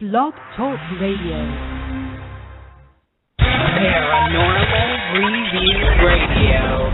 Blog Talk Radio. Paranormal Review Radio.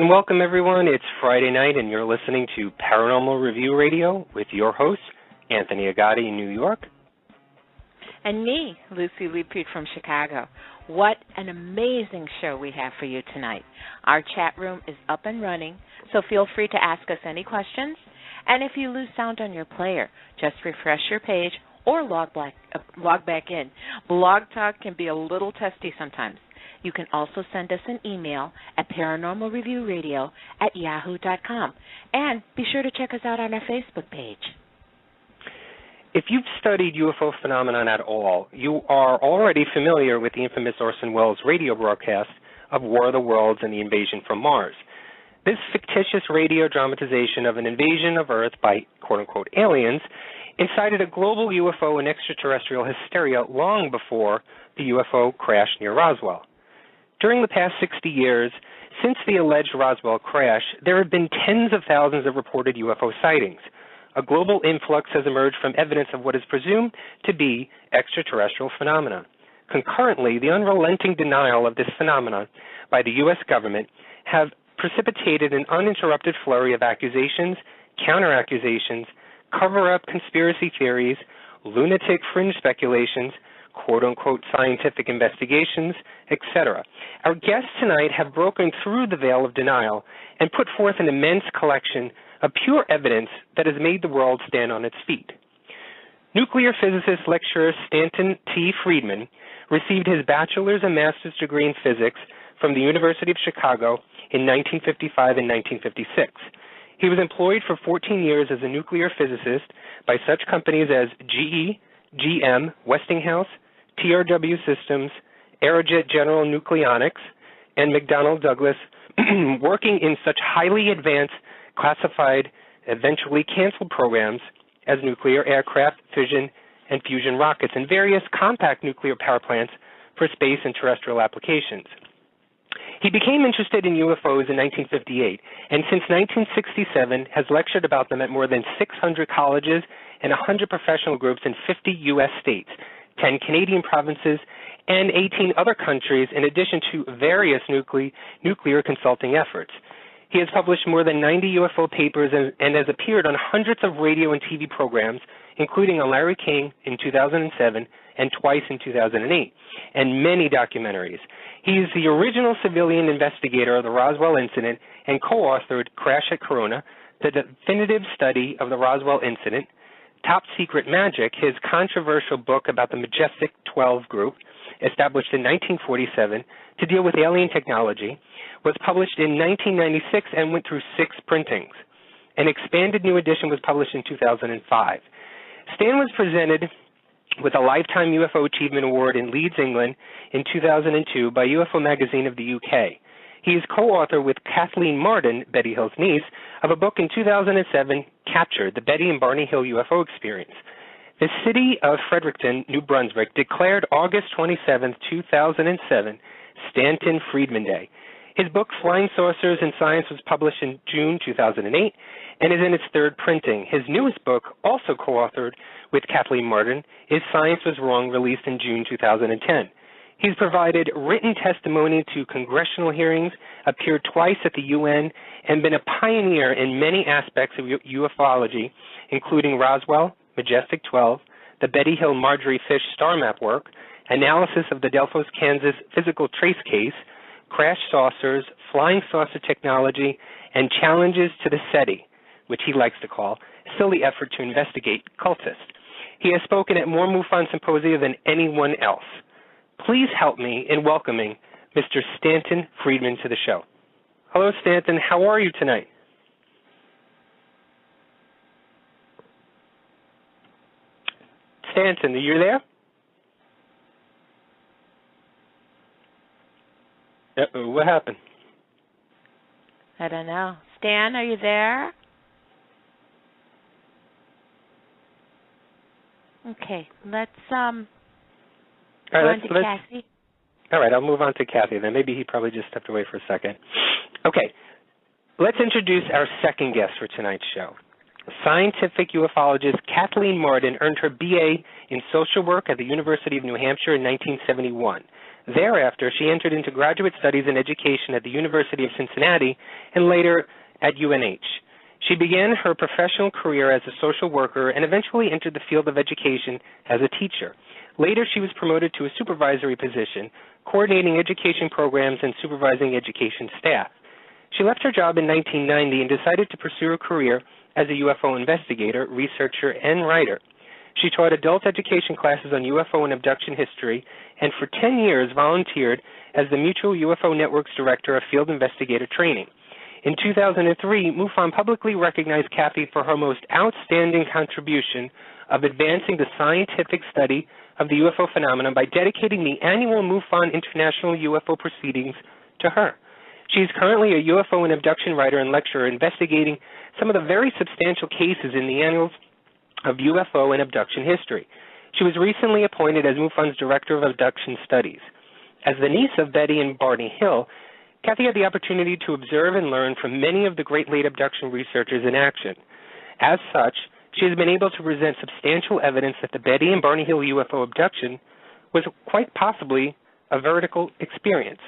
Welcome, everyone. It's Friday night, and you're listening to Paranormal Review Radio with your host, Anthony Agati in New York. And me, Luci Lepeat from Chicago. What an amazing show we have for you tonight. Our chat room is up and running, so feel free to ask us any questions. And if you lose sound on your player, just refresh your page or log back in. Blogtalk can be a little testy sometimes. You can also send us an email at paranormalreviewradio@yahoo.com. And be sure to check us out on our Facebook page. If you've studied UFO phenomenon at all, you are already familiar with the infamous Orson Welles radio broadcast of War of the Worlds and the Invasion from Mars. This fictitious radio dramatization of an invasion of Earth by quote-unquote aliens incited a global UFO and extraterrestrial hysteria long before the UFO crash near Roswell. During the past 60 years, since the alleged Roswell crash, there have been tens of thousands of reported UFO sightings. A global influx has emerged from evidence of what is presumed to be extraterrestrial phenomena. Concurrently, the unrelenting denial of this phenomenon by the U.S. government have precipitated an uninterrupted flurry of accusations, counter-accusations, cover-up conspiracy theories, lunatic fringe speculations, quote-unquote scientific investigations, etc. Our guests tonight have broken through the veil of denial and put forth an immense collection of pure evidence that has made the world stand on its feet. Nuclear physicist lecturer Stanton T. Friedman received his bachelor's and master's degree in physics from the University of Chicago in 1955 and 1956. He was employed for 14 years as a nuclear physicist by such companies as GE, GM, Westinghouse, TRW Systems, Aerojet General Nucleonics, and McDonnell Douglas, working in such highly advanced, classified, eventually canceled programs as nuclear aircraft, fission, and fusion rockets, and various compact nuclear power plants for space and terrestrial applications. He became interested in UFOs in 1958, and since 1967 has lectured about them at more than 600 colleges and 100 professional groups in 50 U.S. states, 10 Canadian provinces, and 18 other countries, in addition to various nuclear consulting efforts. He has published more than 90 UFO papers and has appeared on hundreds of radio and TV programs, including on Larry King in 2007 and twice in 2008, and many documentaries. He is the original civilian investigator of the Roswell incident and co-authored Crash at Corona, the definitive study of the Roswell incident, Top Secret Magic, his controversial book about the Majestic 12 group, established in 1947 to deal with alien technology, was published in 1996 and went through 6 printings. An expanded new edition was published in 2005. Stan was presented with a Lifetime UFO Achievement Award in Leeds, England in 2002 by UFO Magazine of the UK. He is co-author with Kathleen Marden, Betty Hill's niece, of a book in 2007, Captured, the Betty and Barney Hill UFO Experience. The city of Fredericton, New Brunswick, declared August 27, 2007, Stanton Friedman Day. His book, Flying Saucers and Science, was published in June 2008 and is in its 3rd printing. His newest book, also co-authored with Kathleen Marden, is Science Was Wrong, released in June 2010. He's provided written testimony to congressional hearings, appeared twice at the UN, and been a pioneer in many aspects of ufology, including Roswell, Majestic 12, the Betty Hill Marjorie Fish star map work, analysis of the Delphos, Kansas physical trace case, crash saucers, flying saucer technology, and challenges to the SETI, which he likes to call silly effort to investigate cultists. He has spoken at more MUFON symposia than anyone else. please help me in welcoming Mr. Stanton Friedman to the show. Hello, Stanton. How are you tonight? Stanton, are you there? Uh-oh, what happened? I don't know. Stan, are you there? Okay, let's All go right, on to Kathy. All right, I'll move on to Kathy then. Maybe he probably just stepped away for a second. Okay, let's introduce our second guest for tonight's show. Scientific ufologist Kathleen Marden earned her BA in social work at the University of New Hampshire in 1971. Thereafter, she entered into graduate studies in education at the University of Cincinnati and later at UNH. She began her professional career as a social worker and eventually entered the field of education as a teacher. Later, she was promoted to a supervisory position, coordinating education programs and supervising education staff. She left her job in 1990 and decided to pursue a career as a UFO investigator, researcher, and writer. She taught adult education classes on UFO and abduction history, and for 10 years volunteered as the Mutual UFO Network's Director of Field Investigator Training. In 2003, MUFON publicly recognized Kathy for her most outstanding contribution of advancing the scientific study of the UFO phenomenon by dedicating the annual MUFON International UFO Proceedings to her. She is currently a UFO and abduction writer and lecturer investigating some of the very substantial cases in the annals of UFO and abduction history. She was recently appointed as MUFON's Director of Abduction Studies. As the niece of Betty and Barney Hill, Kathy had the opportunity to observe and learn from many of the great late abduction researchers in action. As such, she has been able to present substantial evidence that the Betty and Barney Hill UFO abduction was quite possibly a veridical experience.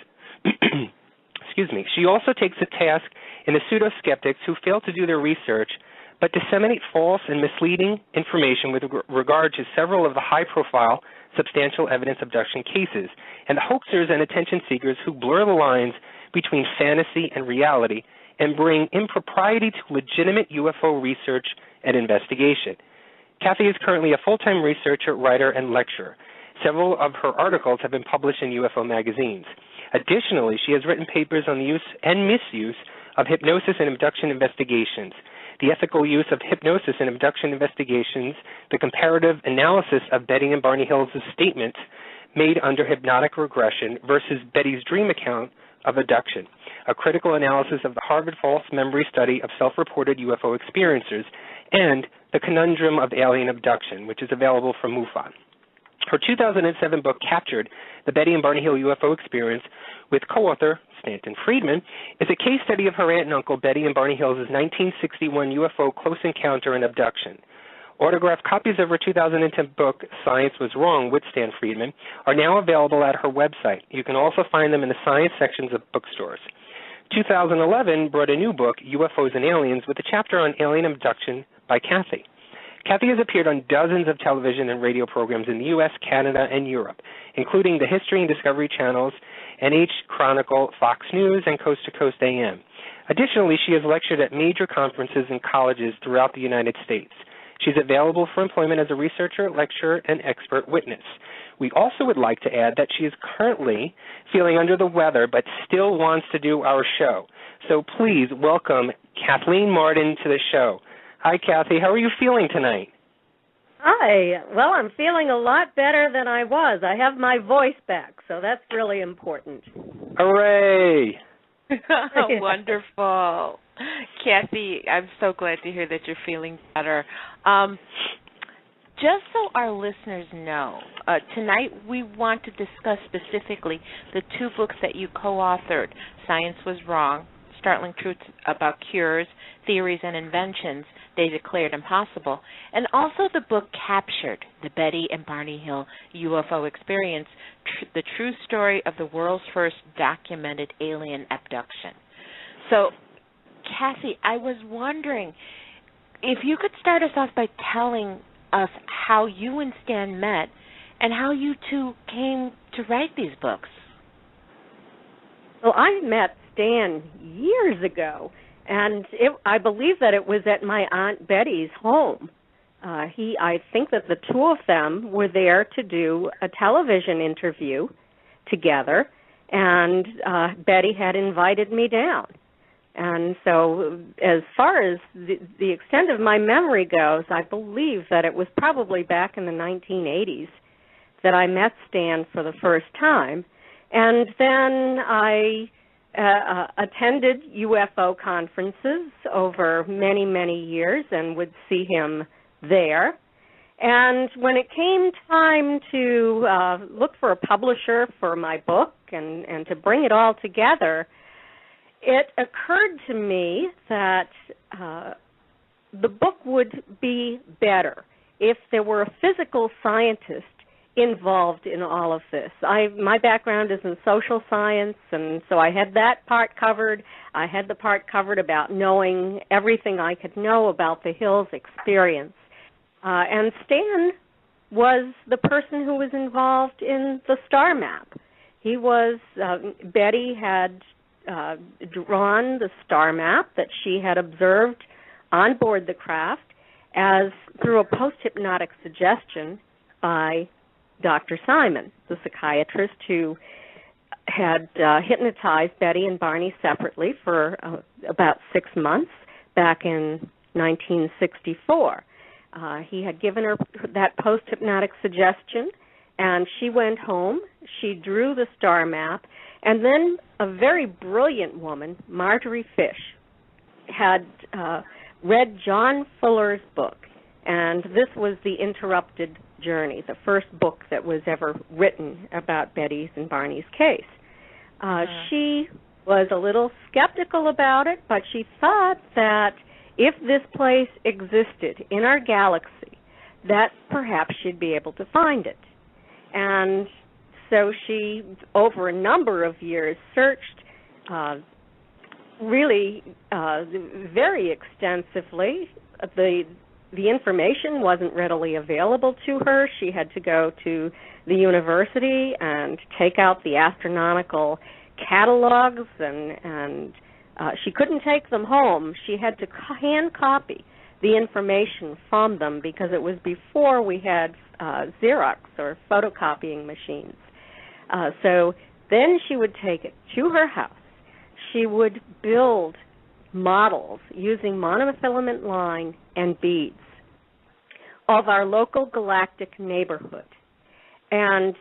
Excuse me. She also takes a task in the pseudo-skeptics who fail to do their research but disseminate false and misleading information with regard to several of the high-profile substantial evidence abduction cases, and the hoaxers and attention-seekers who blur the lines between fantasy and reality and bring impropriety to legitimate UFO research and investigation. Kathy is currently a full-time researcher, writer, and lecturer. Several of her articles have been published in UFO magazines. Additionally, she has written papers on the use and misuse of hypnosis in abduction investigations, the ethical use of hypnosis in abduction investigations, the comparative analysis of Betty and Barney Hill's statements made under hypnotic regression versus Betty's dream account of abduction, a critical analysis of the Harvard False Memory Study of self-reported UFO experiencers, and the conundrum of alien abduction, which is available from MUFON. Her 2007 book, Captured, The Betty and Barney Hill UFO Experience, with co-author Stanton Friedman, is a case study of her aunt and uncle Betty and Barney Hill's 1961 UFO close encounter and abduction. Autographed copies of her 2010 book, Science Was Wrong, with Stan Friedman, are now available at her website. You can also find them in the science sections of bookstores. 2011 brought a new book, UFOs and Aliens, with a chapter on alien abduction by Kathy. Kathy has appeared on dozens of television and radio programs in the U.S., Canada, and Europe, including the History and Discovery channels, NH Chronicle, Fox News, and Coast to Coast AM. Additionally, she has lectured at major conferences and colleges throughout the United States. She's available for employment as a researcher, lecturer, and expert witness. We also would like to add that she is currently feeling under the weather but still wants to do our show. So please welcome Kathleen Marden to the show. Hi, Kathy. How are you feeling tonight? Hi. Well, I'm feeling a lot better than I was. I have my voice back, so that's really important. Hooray! Wonderful. Kathy, I'm so glad to hear that you're feeling better. Just so our listeners know, tonight we want to discuss specifically the two books that you co-authored, Science Was Wrong, Startling Truths About Cures, Theories and Inventions They Declared Impossible, and also the book Captured, The Betty and Barney Hill UFO Experience, the true story of the world's first documented alien abduction. So, Kathy, I was wondering if you could start us off by telling us how you and Stan met and how you two came to write these books. Well, I met Stan years ago, and I believe that it was at my Aunt Betty's home. I think that the two of them were there to do a television interview, together, and Betty had invited me down. And so as far as the extent of my memory goes, I believe that it was probably back in the 1980s that I met Stan for the first time. And then I attended UFO conferences over many, many years and would see him there. And when it came time to look for a publisher for my book and to bring it all together, it occurred to me that the book would be better if there were a physical scientist involved in all of this. My background is in social science, and so I had that part covered. I had the part covered about knowing everything I could know about the Hills experience. And Stan was the person who was involved in the star map. He was, Betty had drawn the star map that she had observed on board the craft as through a post-hypnotic suggestion by Dr. Simon, the psychiatrist who had hypnotized Betty and Barney separately for about 6 months back in 1964. He had given her that post-hypnotic suggestion, and she went home. She drew the star map, and then a very brilliant woman, Marjorie Fish, had read John Fuller's book, and this was The Interrupted Journey, the first book that was ever written about Betty's and Barney's case. She was a little skeptical about it, but she thought that if this place existed in our galaxy, that perhaps she'd be able to find it. And so she, over a number of years, searched really very extensively. The information wasn't readily available to her. She had to go to the university and take out the astronomical catalogs, and she couldn't take them home. She had to hand copy the information from them because it was before we had Xerox or photocopying machines. So then she would take it to her house. She would build models using monofilament line and beads of our local galactic neighborhood. And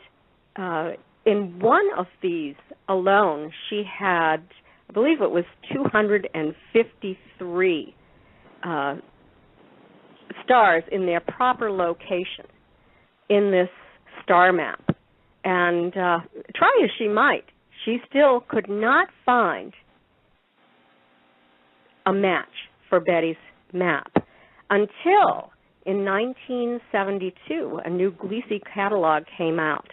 in one of these alone, she had, I believe it was 253 stars in their proper location in this star map. And try as she might, she still could not find a match for Betty's map until in 1972 a new Luci catalog came out,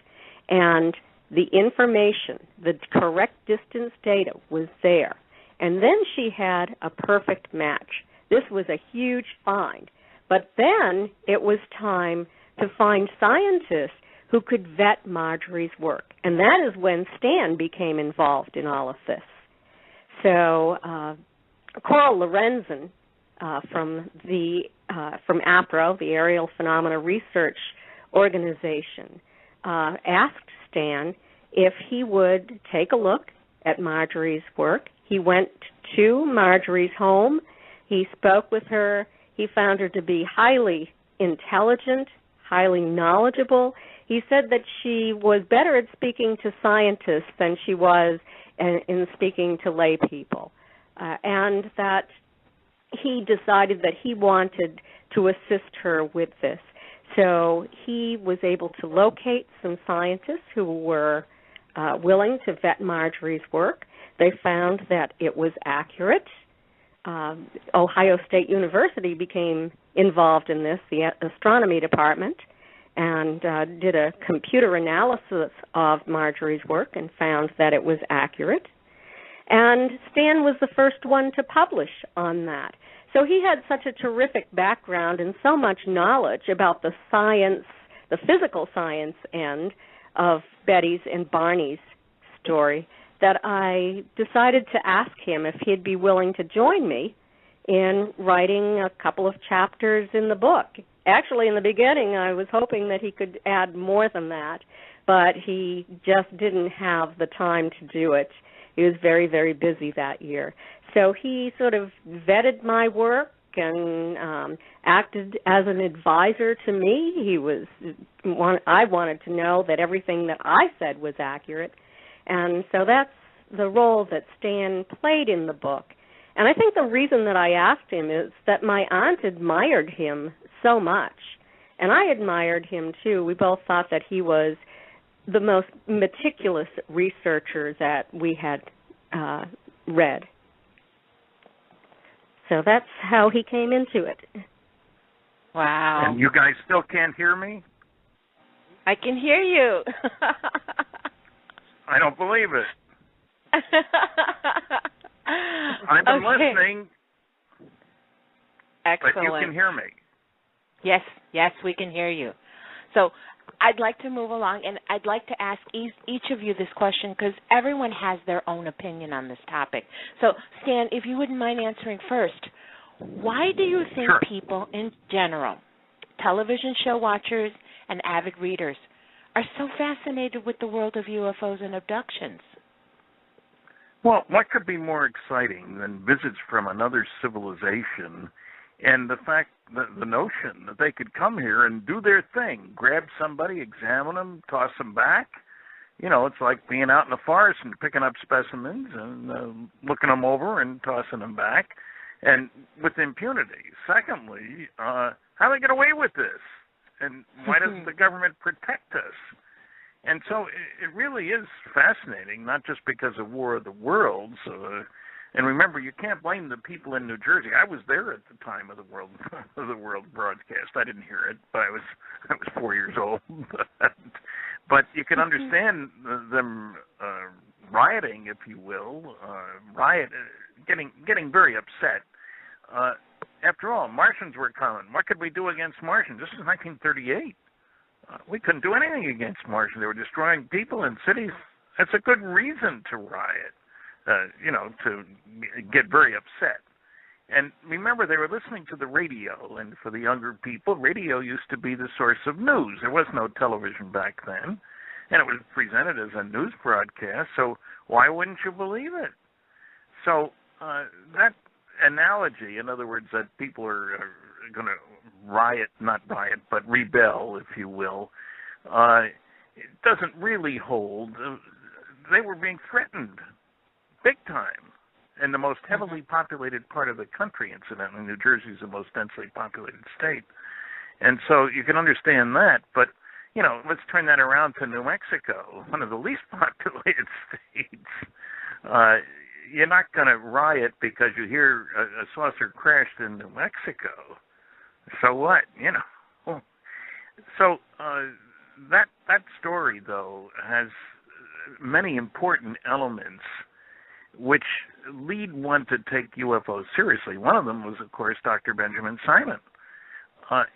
and the information, the correct distance data was there. And then she had a perfect match. This was a huge find. But then it was time to find scientists who could vet Marjorie's work. And that is when Stan became involved in all of this. So Coral Lorenzen from APRO, the Aerial Phenomena Research Organization, asked Stan if he would take a look at Marjorie's work. He went to Marjorie's home. He spoke with her. He found her to be highly intelligent, highly knowledgeable. He said that she was better at speaking to scientists than she was in speaking to lay people, and that he decided that he wanted to assist her with this. So he was able to locate some scientists who were willing to vet Marjorie's work. They found that it was accurate. Ohio State University became involved in this, the astronomy department, and did a computer analysis of Marjorie's work and found that it was accurate. And Stan was the first one to publish on that. So he had such a terrific background and so much knowledge about the science, the physical science end of Betty's and Barney's story, that I decided to ask him if he'd be willing to join me in writing a couple of chapters in the book. Actually, in the beginning, I was hoping that he could add more than that, but he just didn't have the time to do it. He was very, very busy that year. So he sort of vetted my work and acted as an advisor to me. I wanted to know that everything that I said was accurate. And so that's the role that Stan played in the book. And I think the reason that I asked him is that my aunt admired him so much. And I admired him, too. We both thought that he was the most meticulous researcher that we had read. So that's how he came into it. Wow. And you guys still can't hear me? I can hear you. I don't believe it. I've been listening. Excellent. But you can hear me. Yes, we can hear you. So I'd like to move along, and I'd like to ask each of you this question because everyone has their own opinion on this topic. So, Stan, if you wouldn't mind answering first, why do you think people in general, television show watchers and avid readers, are so fascinated with the world of UFOs and abductions? Well, what could be more exciting than visits from another civilization and the fact that the notion that they could come here and do their thing, grab somebody, examine them, toss them back? You know, it's like being out in the forest and picking up specimens and looking them over and tossing them back, and with impunity. Secondly, how do they get away with this? And why doesn't the government protect us? And so it really is fascinating, not just because of War of the Worlds. And remember, you can't blame the people in New Jersey. I was there at the time of the world broadcast. I didn't hear it, but I was 4 years old. But you can understand them rioting, if you will, getting very upset. After all, Martians were coming. What could we do against Martians? This is 1938. We couldn't do anything against Martians. They were destroying people and cities. That's a good reason to riot, to get very upset. And remember, they were listening to the radio, and for the younger people, radio used to be the source of news. There was no television back then, and it was presented as a news broadcast, so why wouldn't you believe it? So that analogy, in other words, that people are going to not riot, but rebel, if you will, it doesn't really hold. They were being threatened big time in the most heavily populated part of the country, incidentally. New Jersey is the most densely populated state. And so you can understand that, but, let's turn that around to New Mexico, one of the least populated states. You're not going to riot because you hear a saucer crashed in New Mexico. So what, So that story, though, has many important elements which lead one to take UFOs seriously. One of them was, of course, Dr. Benjamin Simon.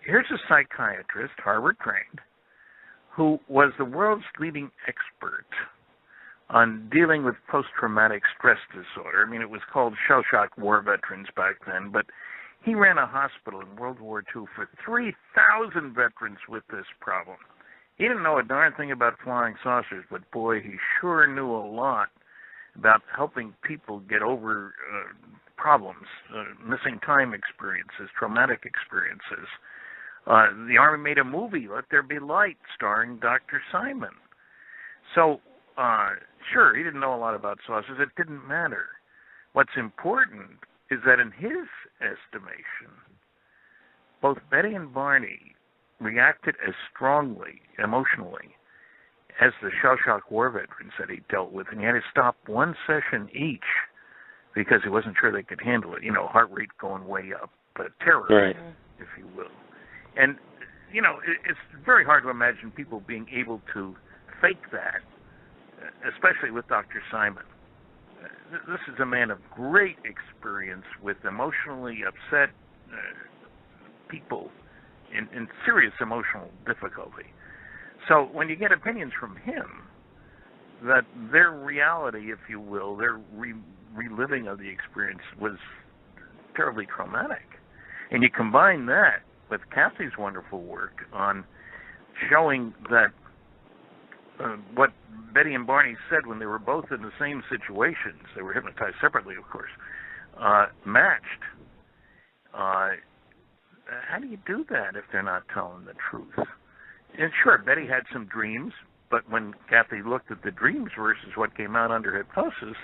Here's a psychiatrist, Harvard-trained, who was the world's leading expert on dealing with post-traumatic stress disorder. I mean, it was called shell-shock war veterans back then, but he ran a hospital in World War II for 3,000 veterans with this problem. He didn't know a darn thing about flying saucers, but boy, he sure knew a lot about helping people get over problems, missing time experiences, traumatic experiences. The Army made a movie, Let There Be Light, starring Dr. Simon. So, sure, he didn't know a lot about saucers. It didn't matter. What's important is that in his estimation, both Betty and Barney reacted as strongly, emotionally, as the shell-shock war veterans that he dealt with, and he had to stop one session each because he wasn't sure they could handle it. Heart rate going way up, terror, right, if you will. And, it's very hard to imagine people being able to fake that, especially with Dr. Simon. This is a man of great experience with emotionally upset people in serious emotional difficulty. So when you get opinions from him that their reality, if you will, their reliving of the experience was terribly traumatic, and you combine that with Kathy's wonderful work on showing that what Betty and Barney said when they were both in the same situations, they were hypnotized separately, of course, matched. How do you do that if they're not telling the truth? And sure, Betty had some dreams, but when Kathy looked at the dreams versus what came out under hypnosis,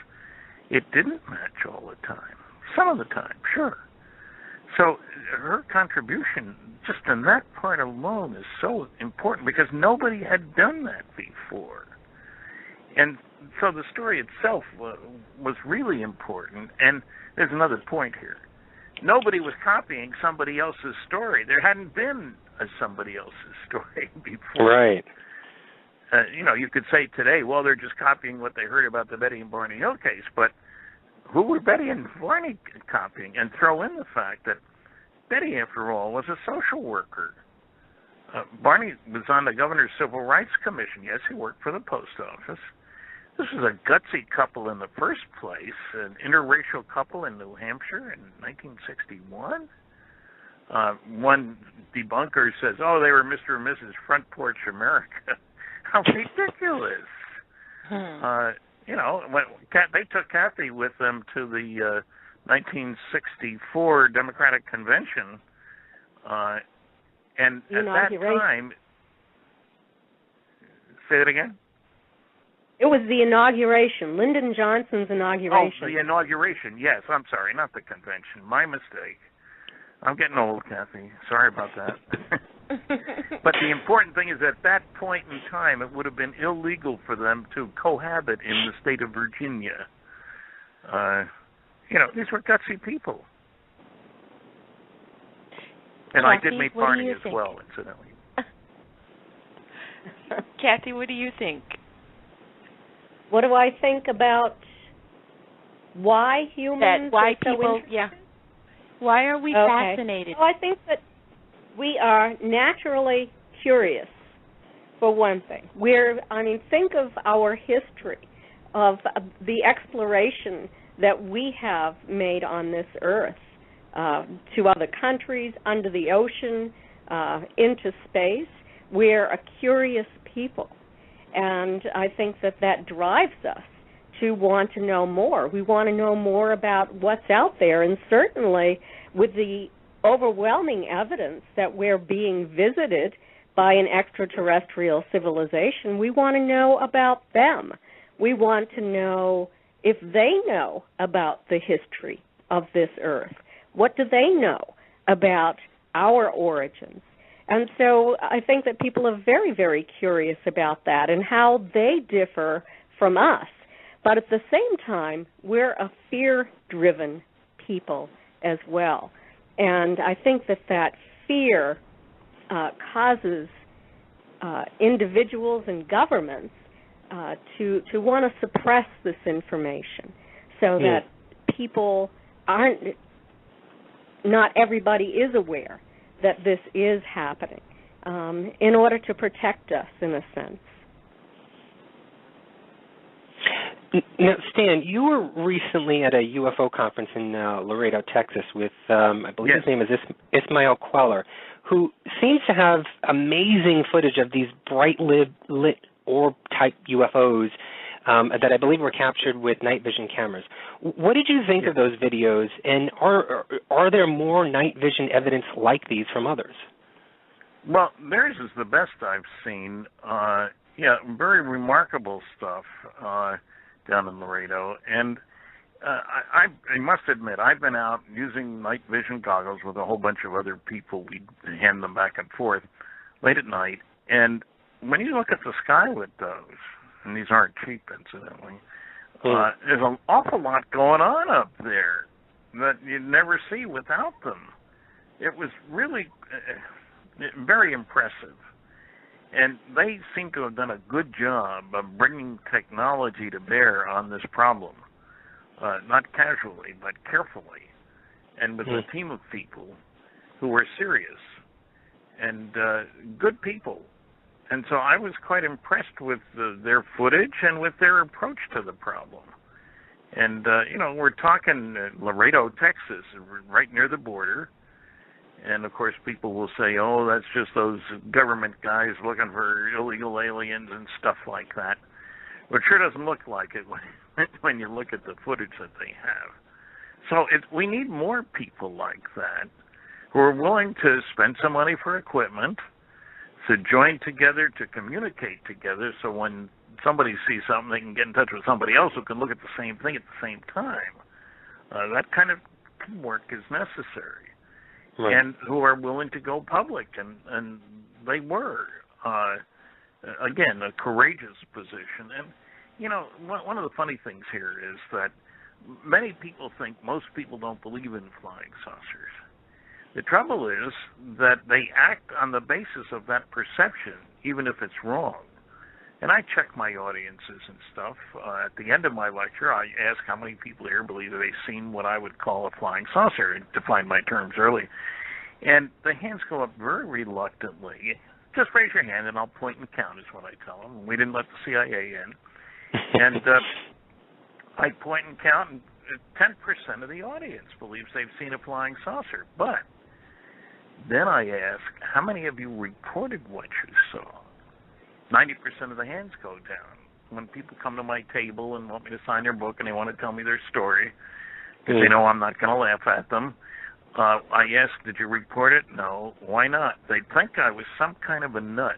it didn't match all the time. Some of the time, sure. So her contribution, just in that part alone, is so important because nobody had done that before. And so the story itself was really important. And there's another point here. Nobody was copying somebody else's story. There hadn't been a somebody else's story before. Right. You could say today, well, they're just copying what they heard about the Betty and Barney Hill case, but who were Betty and Barney copying? And throw in the fact that Betty, after all, was a social worker. Barney was on the Governor's Civil Rights Commission. Yes, he worked for the post office. This was a gutsy couple in the first place, an interracial couple in New Hampshire in 1961. One debunker says, oh, they were Mr. and Mrs. Front Porch America. How ridiculous. When they took Kathy with them to the 1964 Democratic Convention, and at that time, say that again? It was the inauguration, Lyndon Johnson's inauguration. Oh, the inauguration, yes. I'm sorry, not the convention. My mistake. I'm getting old, Kathy. Sorry about that. But the important thing is at that point in time, it would have been illegal for them to cohabit in the state of Virginia. These were gutsy people. And Kathy, I did meet Barney as well, incidentally. Kathy, what do you think? What do I think about why humans why are so people, why are we fascinated? Well, I think that we are naturally curious, for one thing. Think of our history, of the exploration that we have made on this earth, to other countries, under the ocean, into space. We're a curious people. And I think that drives us to want to know more. We want to know more about what's out there. And certainly with the overwhelming evidence that we're being visited by an extraterrestrial civilization, we want to know about them. We want to know if they know about the history of this earth. What do they know about our origins? And so I think that people are very, very curious about that and how they differ from us. But at the same time, we're a fear-driven people as well. And I think that fear causes individuals and governments to want to suppress this information so that people not everybody is aware that this is happening, in order to protect us, in a sense. Now, Stan, you were recently at a UFO conference in Laredo, Texas, with, I believe his name is Ismail Queller, who seems to have amazing footage of these bright lit orb-type UFOs that I believe were captured with night vision cameras. What did you think of those videos, and are there more night vision evidence like these from others? Well, theirs is the best I've seen. Very remarkable stuff down in Laredo. And I must admit, I've been out using night vision goggles with a whole bunch of other people. We hand them back and forth late at night. And when you look at the sky with those, and these aren't cheap, incidentally, there's an awful lot going on up there that you'd never see without them. It was really very impressive. And they seem to have done a good job of bringing technology to bear on this problem, not casually, but carefully, and with a team of people who were serious and good people. And so I was quite impressed with their footage and with their approach to the problem. And, we're talking Laredo, Texas, right near the border. And, of course, people will say, oh, that's just those government guys looking for illegal aliens and stuff like that. But it sure doesn't look like it when you look at the footage that they have. So we need more people like that who are willing to spend some money for equipment, to join together, to communicate together, so when somebody sees something, they can get in touch with somebody else who can look at the same thing at the same time. That kind of teamwork is necessary. Right. And who are willing to go public, and they were. Again, a courageous position. And, you know, one of the funny things here is that many people think most people don't believe in flying saucers. The trouble is that they act on the basis of that perception, even if it's wrong. And I check my audiences and stuff. At the end of my lecture, I ask how many people here believe that they've seen what I would call a flying saucer, and define my terms early. And the hands go up very reluctantly. Just raise your hand, and I'll point and count, is what I tell them. We didn't let the CIA in. And I point and count, and 10% of the audience believes they've seen a flying saucer. But then I ask, how many of you reported what you saw? 90% of the hands go down. When people come to my table and want me to sign their book and they want to tell me their story, because they know I'm not going to laugh at them, I ask, did you report it? No. Why not? They think I was some kind of a nut.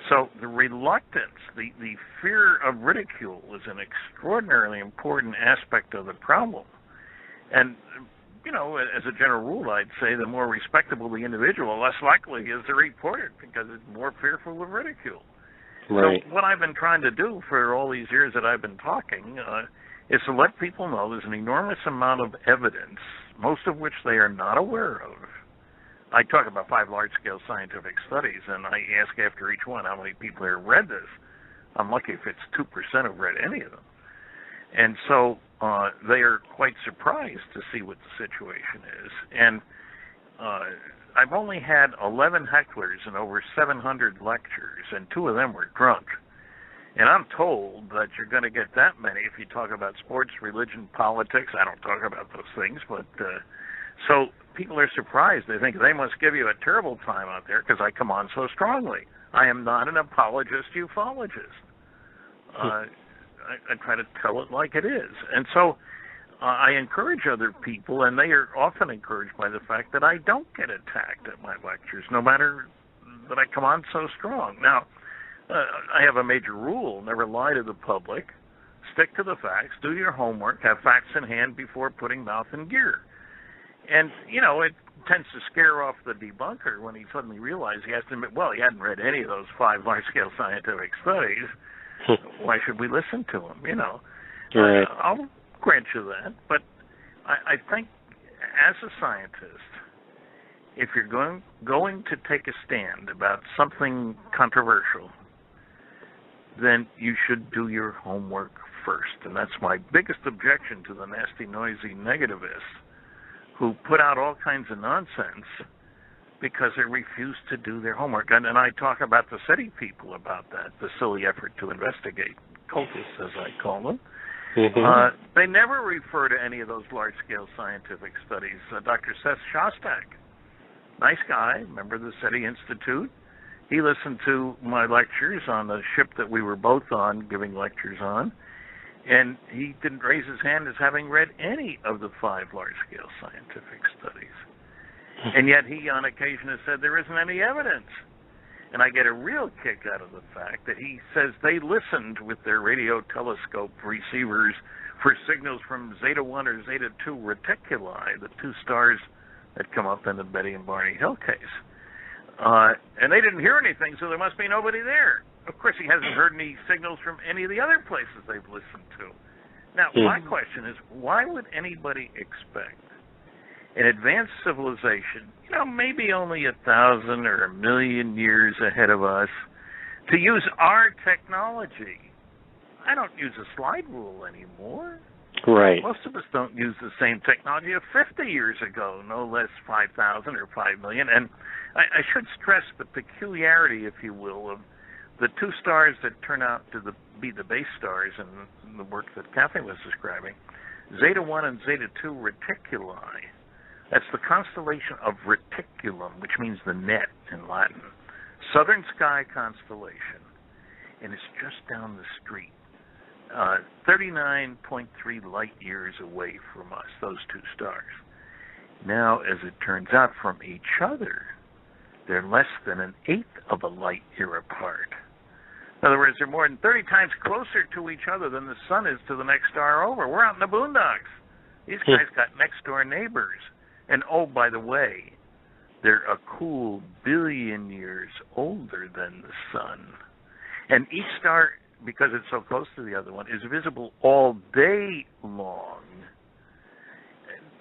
So the reluctance, the fear of ridicule is an extraordinarily important aspect of the problem. And, you know, as a general rule, I'd say the more respectable the individual, less likely is to report it because it's more fearful of ridicule. Right. So what I've been trying to do for all these years that I've been talking is to let people know there's an enormous amount of evidence, most of which they are not aware of. I talk about 5 large-scale scientific studies, and I ask after each one how many people here read this. I'm lucky if it's 2% have read any of them. And so they are quite surprised to see what the situation is. And I've only had 11 hecklers in over 700 lectures, and 2 of them were drunk. And I'm told that you're going to get that many if you talk about sports, religion, politics. I don't talk about those things, but so people are surprised. They think they must give you a terrible time out there because I come on so strongly. I am not an apologist ufologist. I try to tell it like it is. And so I encourage other people, and they are often encouraged by the fact that I don't get attacked at my lectures, no matter that I come on so strong. Now, I have a major rule: never lie to the public, stick to the facts, do your homework, have facts in hand before putting mouth in gear. And, you know, it tends to scare off the debunker when he suddenly realizes he has to admit, well, he hadn't read any of those 5 large-scale scientific studies. Why should we listen to him, you know? Right. I'll grant you that, but I think as a scientist, if you're going to take a stand about something controversial, then you should do your homework first. And that's my biggest objection to the nasty, noisy negativists who put out all kinds of nonsense because they refuse to do their homework. And I talk about the city people about that, the silly effort to investigate cultists, as I call them. Mm-hmm. They never refer to any of those large-scale scientific studies. Dr. Seth Shostak, nice guy, member of the SETI Institute. He listened to my lectures on the ship that we were both on, giving lectures on, and he didn't raise his hand as having read any of the 5 large-scale scientific studies. And yet he, on occasion, has said there isn't any evidence. And I get a real kick out of the fact that he says they listened with their radio telescope receivers for signals from Zeta 1 or Zeta 2 reticuli, the 2 stars that come up in the Betty and Barney Hill case. And they didn't hear anything, so there must be nobody there. Of course, he hasn't heard any signals from any of the other places they've listened to. Now, my question is, why would anybody expect an advanced civilization, you know, maybe only 1,000 or 1,000,000 years ahead of us, to use our technology? I don't use a slide rule anymore. Right. Most of us don't use the same technology of 50 years ago, no less 5,000 or 5,000,000. And I should stress the peculiarity, if you will, of the 2 stars that turn out to be the base stars in the work that Kathleen was describing, Zeta 1 and Zeta 2 reticuli, That's the constellation of Reticulum, which means the net in Latin. Southern sky constellation, and it's just down the street. 39.3 light years away from us, those two stars. Now, as it turns out, from each other, they're less than an eighth of a light year apart. In other words, they're more than 30 times closer to each other than the sun is to the next star over. We're out in the boondocks. These guys got next-door neighbors. And, oh, by the way, they're a cool billion years older than the sun. And each star, because it's so close to the other one, is visible all day long.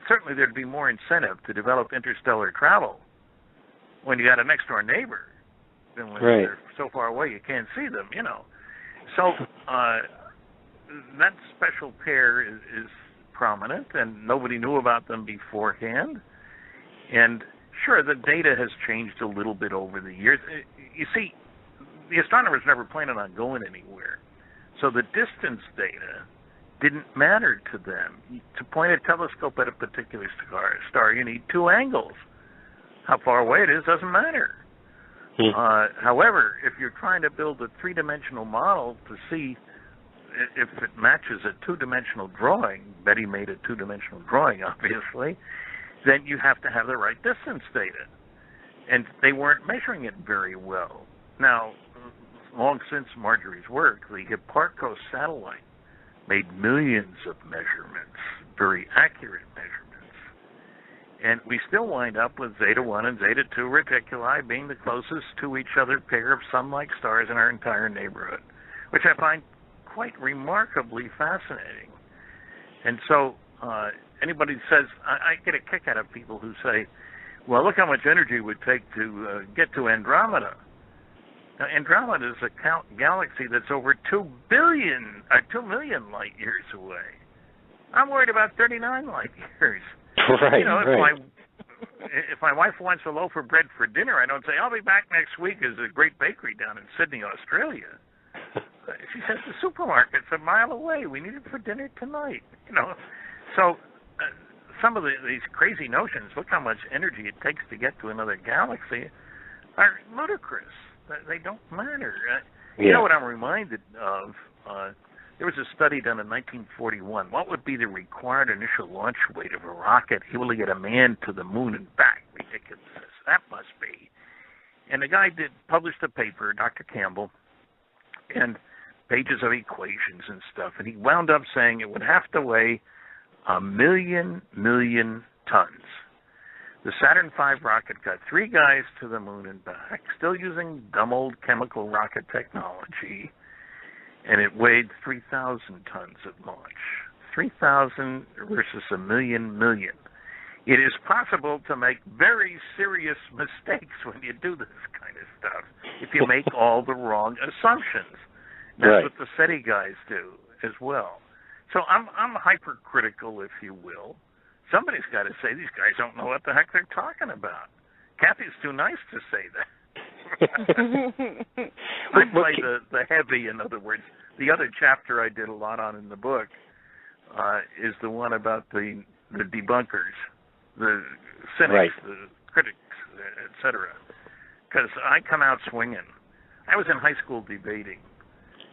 Certainly there'd be more incentive to develop interstellar travel when you got a next-door neighbor than when they're so far away you can't see them, you know. So that special pair is prominent, and nobody knew about them beforehand. And sure, the data has changed a little bit over the years. You see, the astronomers never planned on going anywhere. So the distance data didn't matter to them. To point a telescope at a particular star, you need two angles. How far away it is doesn't matter. However, if you're trying to build a three-dimensional model to see if it matches a two-dimensional drawing, Betty made a two-dimensional drawing, obviously, then you have to have the right distance data. And they weren't measuring it very well. Now, long since Marjorie's work, the Hipparcos satellite made millions of measurements, very accurate measurements. And we still wind up with Zeta 1 and Zeta 2 reticuli being the closest to each other pair of sun-like stars in our entire neighborhood, which I find quite remarkably fascinating. And so anybody says, I get a kick out of people who say, well, look how much energy it would take to get to Andromeda. Now, Andromeda is a galaxy that's over 2 million light years away. I'm worried about 39 light years. Right, you know, if my wife wants a loaf of bread for dinner, I don't say, I'll be back next week. There's a great bakery down in Sydney, Australia. She says, the supermarket's a mile away. We need it for dinner tonight. You know, so some of these crazy notions, look how much energy it takes to get to another galaxy, are ludicrous. They don't matter. You know what I'm reminded of? There was a study done in 1941. What would be the required initial launch weight of a rocket able to get a man to the moon and back? Ridiculous. That must be. And the guy published a paper, Dr. Campbell, and pages of equations and stuff. And he wound up saying it would have to weigh 1 million tons. The Saturn V rocket got 3 guys to the moon and back, still using dumb old chemical rocket technology, and it weighed 3,000 tons at launch. 3,000 versus 1 million. It is possible to make very serious mistakes when you do this kind of stuff, if you make all the wrong assumptions. That's what the SETI guys do as well. So I'm hypercritical, if you will. Somebody's got to say these guys don't know what the heck they're talking about. Kathy's too nice to say that. I play the heavy, in other words. The other chapter I did a lot on in the book is the one about the debunkers, the cynics, the critics, etc. Because I come out swinging. I was in high school debating,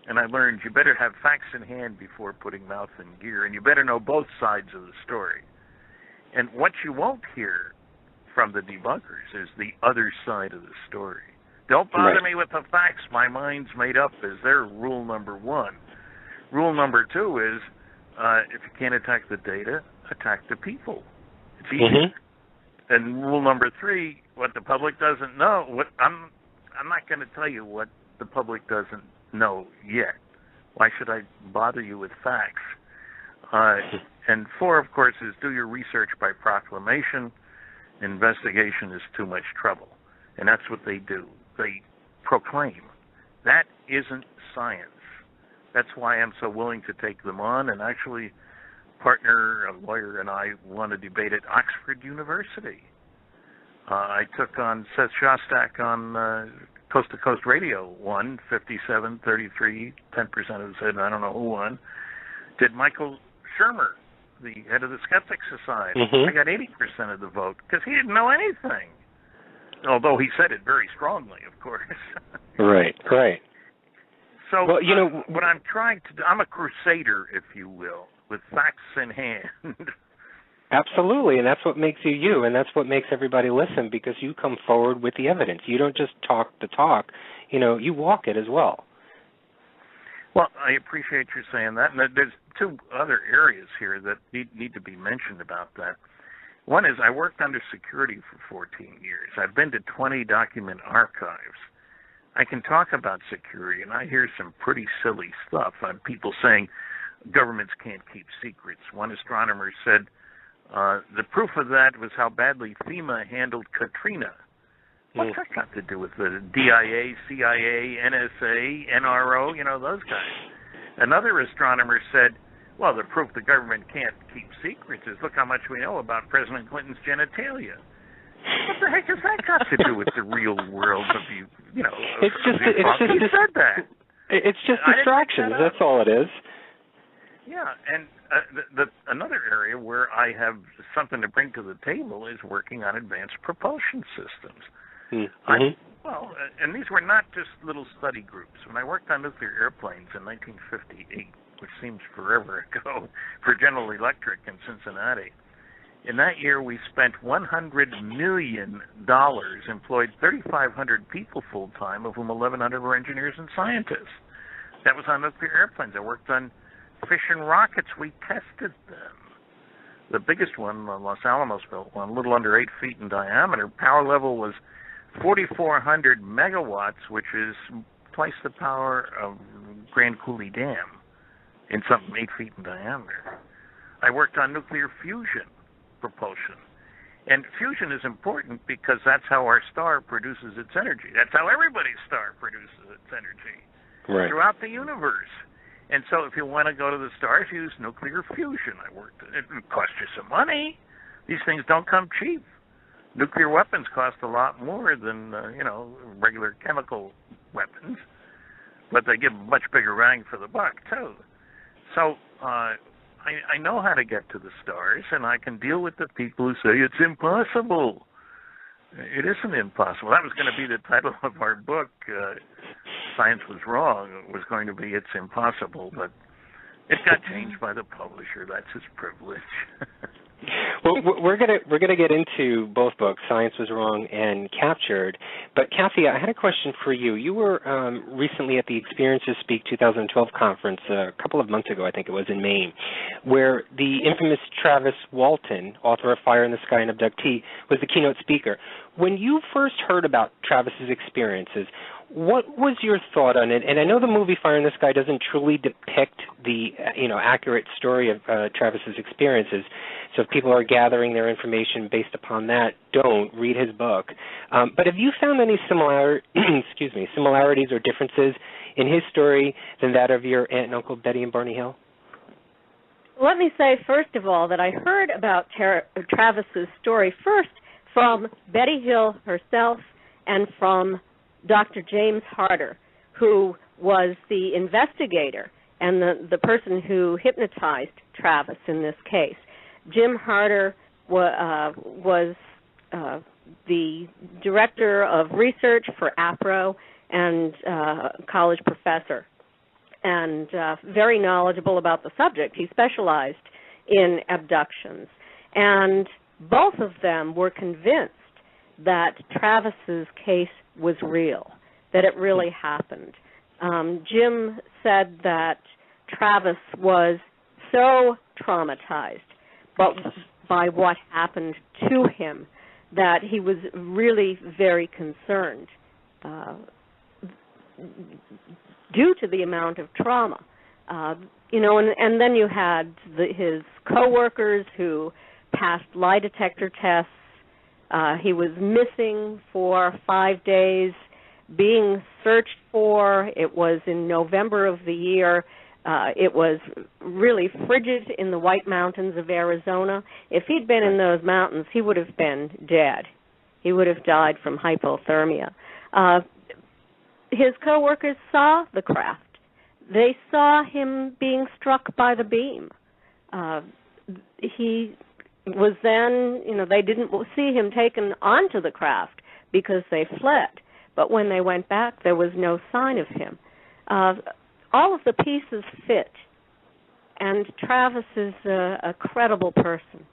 and I learned you better have facts in hand before putting mouth in gear, and you better know both sides of the story. And what you won't hear from the debunkers is the other side of the story. Don't bother me with the facts. My mind's made up is their rule number 1. Rule number 2 is if you can't attack the data, attack the people. It's easy. And rule number 3, what the public doesn't know. I'm not going to tell you what the public doesn't know yet. Why should I bother you with facts? And 4, of course, is do your research by proclamation. Investigation is too much trouble. And that's what they do. They proclaim. That isn't science. That's why I'm so willing to take them on. And actually, partner, a lawyer, and I won a debate at Oxford University. I took on Seth Shostak on Coast to Coast Radio, won 57-33, 10% of said, I don't know who won. Did Michael Shermer the head of the Skeptic Society. Mm-hmm. I got 80% of the vote because he didn't know anything. Although he said it very strongly, of course. Right. So, well, what I'm trying to do, I'm a crusader, if you will, with facts in hand. Absolutely, and that's what makes you you, and that's what makes everybody listen, because you come forward with the evidence. You don't just talk the talk, you walk it as well. Well, I appreciate you saying that, and there's two other areas here that need to be mentioned about that. One is I worked under security for 14 years. I've been to 20 document archives. I can talk about security, and I hear some pretty silly stuff on people saying governments can't keep secrets. One astronomer said the proof of that was how badly FEMA handled Katrina. What's that got to do with the DIA, CIA, NSA, NRO, those guys? Another astronomer said, well, the proof the government can't keep secrets is look how much we know about President Clinton's genitalia. What the heck has that got to do with the real world of he said that. It's just distractions. That's all it is. Yeah, and another area where I have something to bring to the table is working on advanced propulsion systems. Mm-hmm. And these were not just little study groups. When I worked on nuclear airplanes in 1958, which seems forever ago, for General Electric in Cincinnati, in that year we spent $100 million, employed 3,500 people full-time, of whom 1,100 were engineers and scientists. That was on nuclear airplanes. I worked on fission rockets. We tested them. The biggest one, Los Alamos built one, a little under 8 feet in diameter. Power level was 4,400 megawatts, which is twice the power of Grand Coulee Dam, in something 8 feet in diameter. I worked on nuclear fusion propulsion. And fusion is important because that's how our star produces its energy. That's how everybody's star produces its energy throughout the universe. And so if you want to go to the stars, use nuclear fusion. It costs you some money. These things don't come cheap. Nuclear weapons cost a lot more than, regular chemical weapons. But they give a much bigger bang for the buck, too. So I know how to get to the stars, and I can deal with the people who say it's impossible. It isn't impossible. That was going to be the title of our book, Science Was Wrong. It was going to be It's Impossible, but it got changed by the publisher. That's his privilege. Well, we're gonna get into both books, Science Was Wrong and Captured. But Kathy, I had a question for you. You were recently at the Experiences Speak 2012 conference a couple of months ago, I think it was, in Maine, where the infamous Travis Walton, author of Fire in the Sky and Abductee, was the keynote speaker. When you first heard about Travis's experiences, what was your thought on it? And I know the movie Fire in the Sky doesn't truly depict the accurate story of Travis's experiences. So if people are gathering their information based upon that, don't read his book. But have you found any similarities or differences in his story than that of your aunt and uncle Betty and Barney Hill? Let me say, first of all, that I heard about Travis's story first from Betty Hill herself and from Dr. James Harder, who was the investigator and the person who hypnotized Travis in this case. Jim Harder was the director of research for APRO and college professor, and very knowledgeable about the subject. He specialized in abductions. And both of them were convinced that Travis's case was real, that it really happened. Jim said that Travis was so traumatized by what happened to him that he was really very concerned due to the amount of trauma. And then you had his coworkers who passed lie detector tests. He was missing for 5 days, being searched for. It was in November of the year. It was really frigid in the White Mountains of Arizona. If he'd been in those mountains, he would have been dead. He would have died from hypothermia. His coworkers saw the craft. They saw him being struck by the beam. he was then, they didn't see him taken onto the craft because they fled. But when they went back, there was no sign of him. All of the pieces fit, and Travis is a credible person.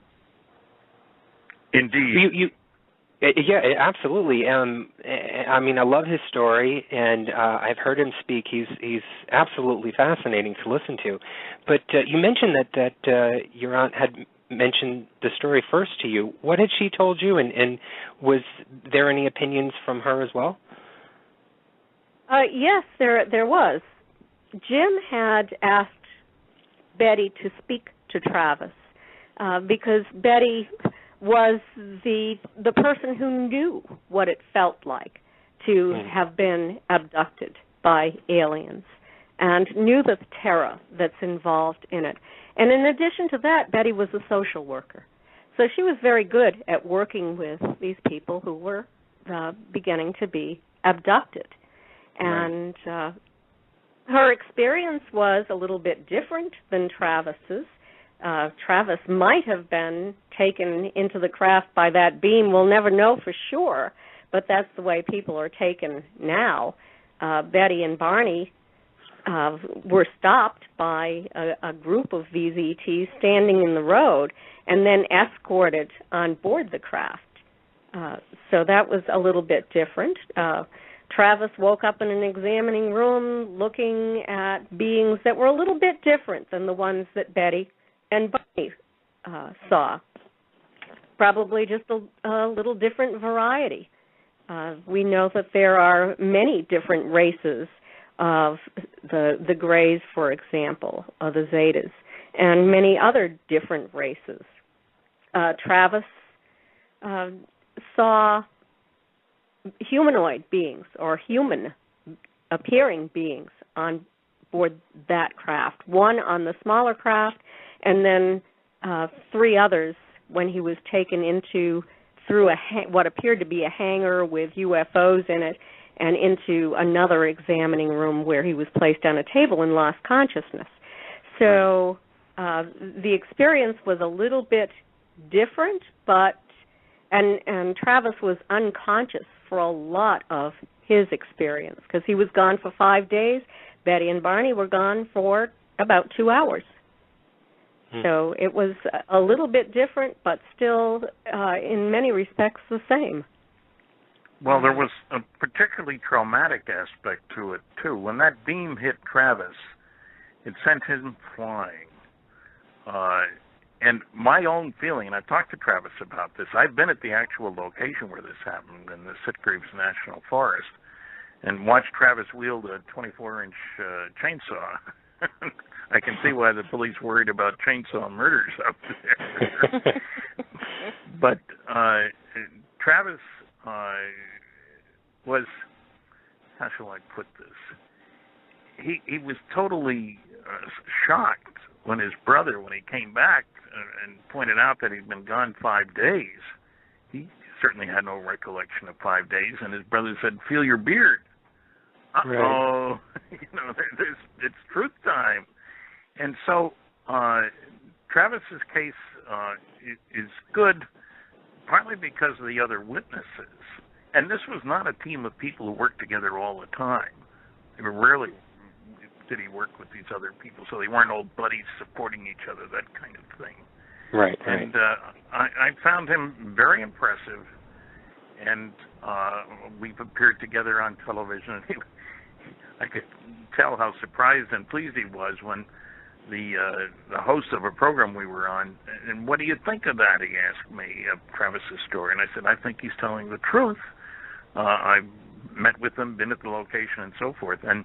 Indeed. Yeah, absolutely. I mean, I love his story, and I've heard him speak. He's absolutely fascinating to listen to. But you mentioned that your aunt had mentioned the story first to you. What had she told you, and was there any opinions from her as well? Yes, there was. Jim had asked Betty to speak to Travis because Betty was the person who knew what it felt like to have been abducted by aliens and knew the terror that's involved in it. And in addition to that, Betty was a social worker. So she was very good at working with these people who were beginning to be abducted. And her experience was a little bit different than Travis's. Travis might have been taken into the craft by that beam. We'll never know for sure, but that's the way people are taken now. Betty and Barney were stopped by a group of these ETs standing in the road and then escorted on board the craft. So that was a little bit different. Travis woke up in an examining room looking at beings that were a little bit different than the ones that Betty and Barney saw. Probably just a little different variety. We know that there are many different races of the Greys, for example, of the Zetas, and many other different races. Travis saw humanoid beings or human-appearing beings on board that craft, one on the smaller craft, and then 3 others when he was taken through what appeared to be a hangar with UFOs in it and into another examining room where he was placed on a table and lost consciousness. So the experience was a little bit different, and Travis was unconscious for a lot of his experience because he was gone for 5 days. Betty and Barney were gone for about 2 hours. So it was a little bit different, but still, in many respects, the same. Well, there was a particularly traumatic aspect to it, too. When that beam hit Travis, it sent him flying. And my own feeling, and I talked to Travis about this, I've been at the actual location where this happened in the Sitgreaves National Forest and watched Travis wield a 24-inch chainsaw. I can see why the police worried about chainsaw murders up there. But Travis was, how shall I put this? He was totally shocked when his brother, when he came back and pointed out that he'd been gone 5 days. He certainly had no recollection of 5 days, and his brother said, "Feel your beard." Uh-oh. Right. It's truth time. And so Travis's case is good partly because of the other witnesses. And this was not a team of people who worked together all the time. They were rarely did he work with these other people, so they weren't old buddies supporting each other, that kind of thing. Right. And I found him very impressive, and we've appeared together on television. I could tell how surprised and pleased he was when the host of a program we were on, and what do you think of that, he asked me, of Travis's story. And I said, I think he's telling the truth. I met with him, been at the location, and so forth. And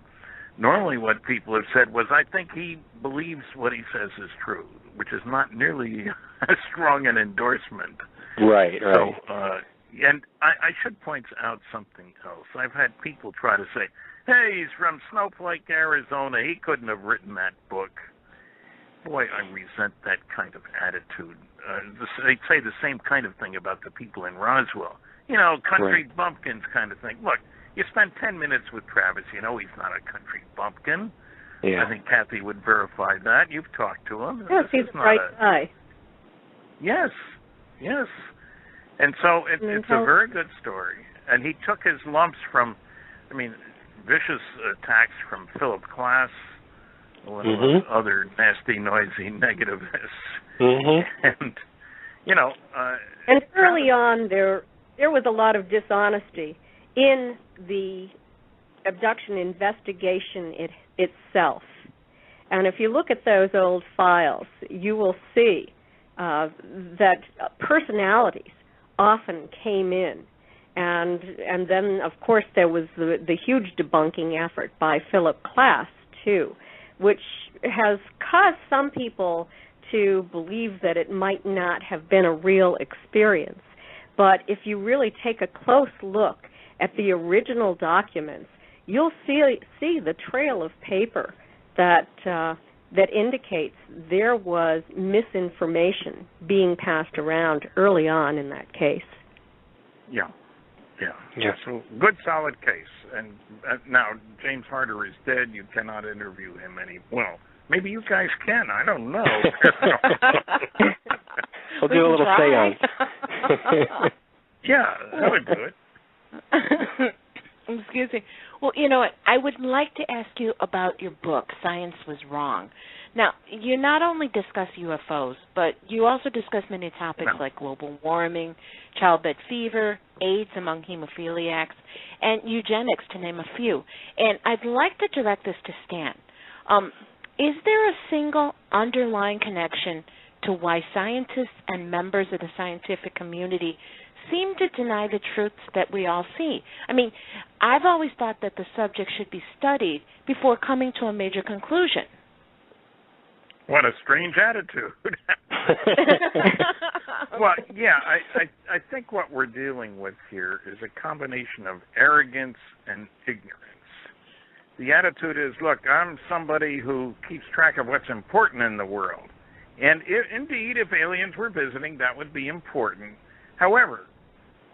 normally what people have said was, I think he believes what he says is true, which is not nearly as strong an endorsement. Right. So, and I should point out something else. I've had people try to say, hey, he's from Snowflake, Arizona. He couldn't have written that book. Boy, I resent that kind of attitude. They say the same kind of thing about the people in Roswell. Country bumpkins kind of thing. Look, you spend 10 minutes with Travis, he's not a country bumpkin. Yeah. I think Kathy would verify that. You've talked to him. Yes, he's a bright guy. Yes. And so it's a very good story. And he took his lumps from, vicious attacks from Philip Klass, one of those other nasty, noisy negativists. And, and early on, there was a lot of dishonesty in the abduction investigation itself. And if you look at those old files, you will see that personalities often came in. And then, of course, there was the huge debunking effort by Philip Klass, too, which has caused some people to believe that it might not have been a real experience. But if you really take a close look at the original documents, you'll see the trail of paper that indicates there was misinformation being passed around early on in that case. Yeah. So good, solid case. And now James Harder is dead. You cannot interview him well, maybe you guys can. I don't know. We'll do a little seance. Yeah, that would do it. Excuse me. Well, you know what? I would like to ask you about your book, Science Was Wrong. Now, you not only discuss UFOs, but you also discuss many topics like global warming, childbed fever, AIDS among hemophiliacs, and eugenics, to name a few. And I'd like to direct this to Stan. Is there a single underlying connection to why scientists and members of the scientific community seem to deny the truths that we all see? I've always thought that the subject should be studied before coming to a major conclusion. What a strange attitude. Well, yeah, I think what we're dealing with here is a combination of arrogance and ignorance. The attitude is, look, I'm somebody who keeps track of what's important in the world. And indeed, if aliens were visiting, that would be important. However,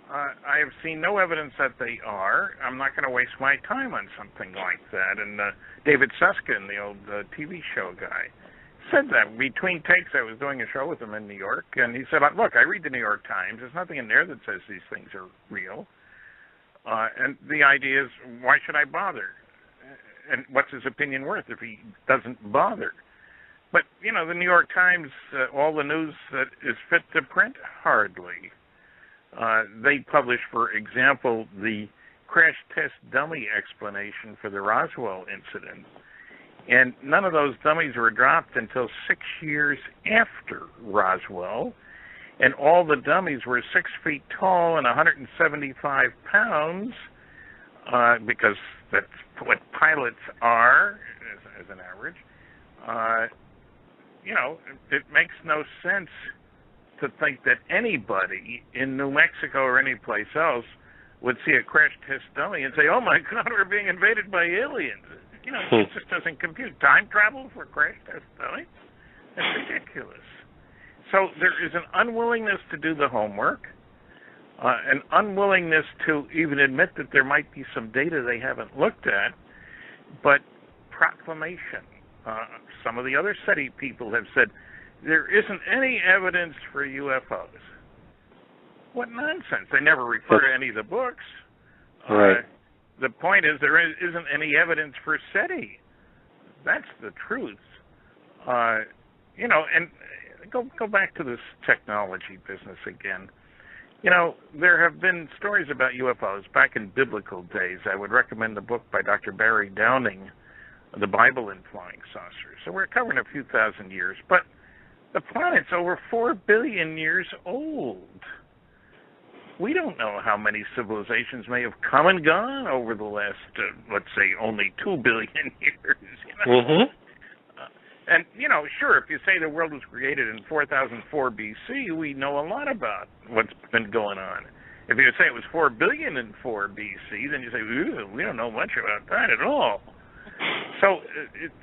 I have seen no evidence that they are. I'm not going to waste my time on something like that. And David Susskind, the old TV show guy, said that between takes. I was doing a show with him in New York, and he said, look, I read the New York Times. There's nothing in there that says these things are real. And the idea is, why should I bother? And what's his opinion worth if he doesn't bother? But, the New York Times, all the news that is fit to print, hardly. They publish, for example, the crash test dummy explanation for the Roswell incident. And none of those dummies were dropped until 6 years after Roswell. And all the dummies were 6 feet tall and 175 pounds, because that's what pilots are, as an average. It makes no sense to think that anybody in New Mexico or any place else would see a crash test dummy and say, oh, my God, we're being invaded by aliens. It just doesn't compute. Time travel for a crash test dummy? That's ridiculous. So there is an unwillingness to do the homework, an unwillingness to even admit that there might be some data they haven't looked at, but proclamation. Some of the other SETI people have said, there isn't any evidence for UFOs. What nonsense. They never refer to any of the books. Right. The point is there isn't any evidence for SETI. That's the truth. And go back to this technology business again. There have been stories about UFOs back in biblical days. I would recommend the book by Dr. Barry Downing, The Bible and Flying Saucers. So we're covering a few thousand years, but the planet's over 4 billion years old. We don't know how many civilizations may have come and gone over the last, let's say, only 2 billion years. And, sure, if you say the world was created in 4004 BC, we know a lot about what's been going on. If you say it was 4 billion in 4 BC, then you say, ooh, we don't know much about that at all. So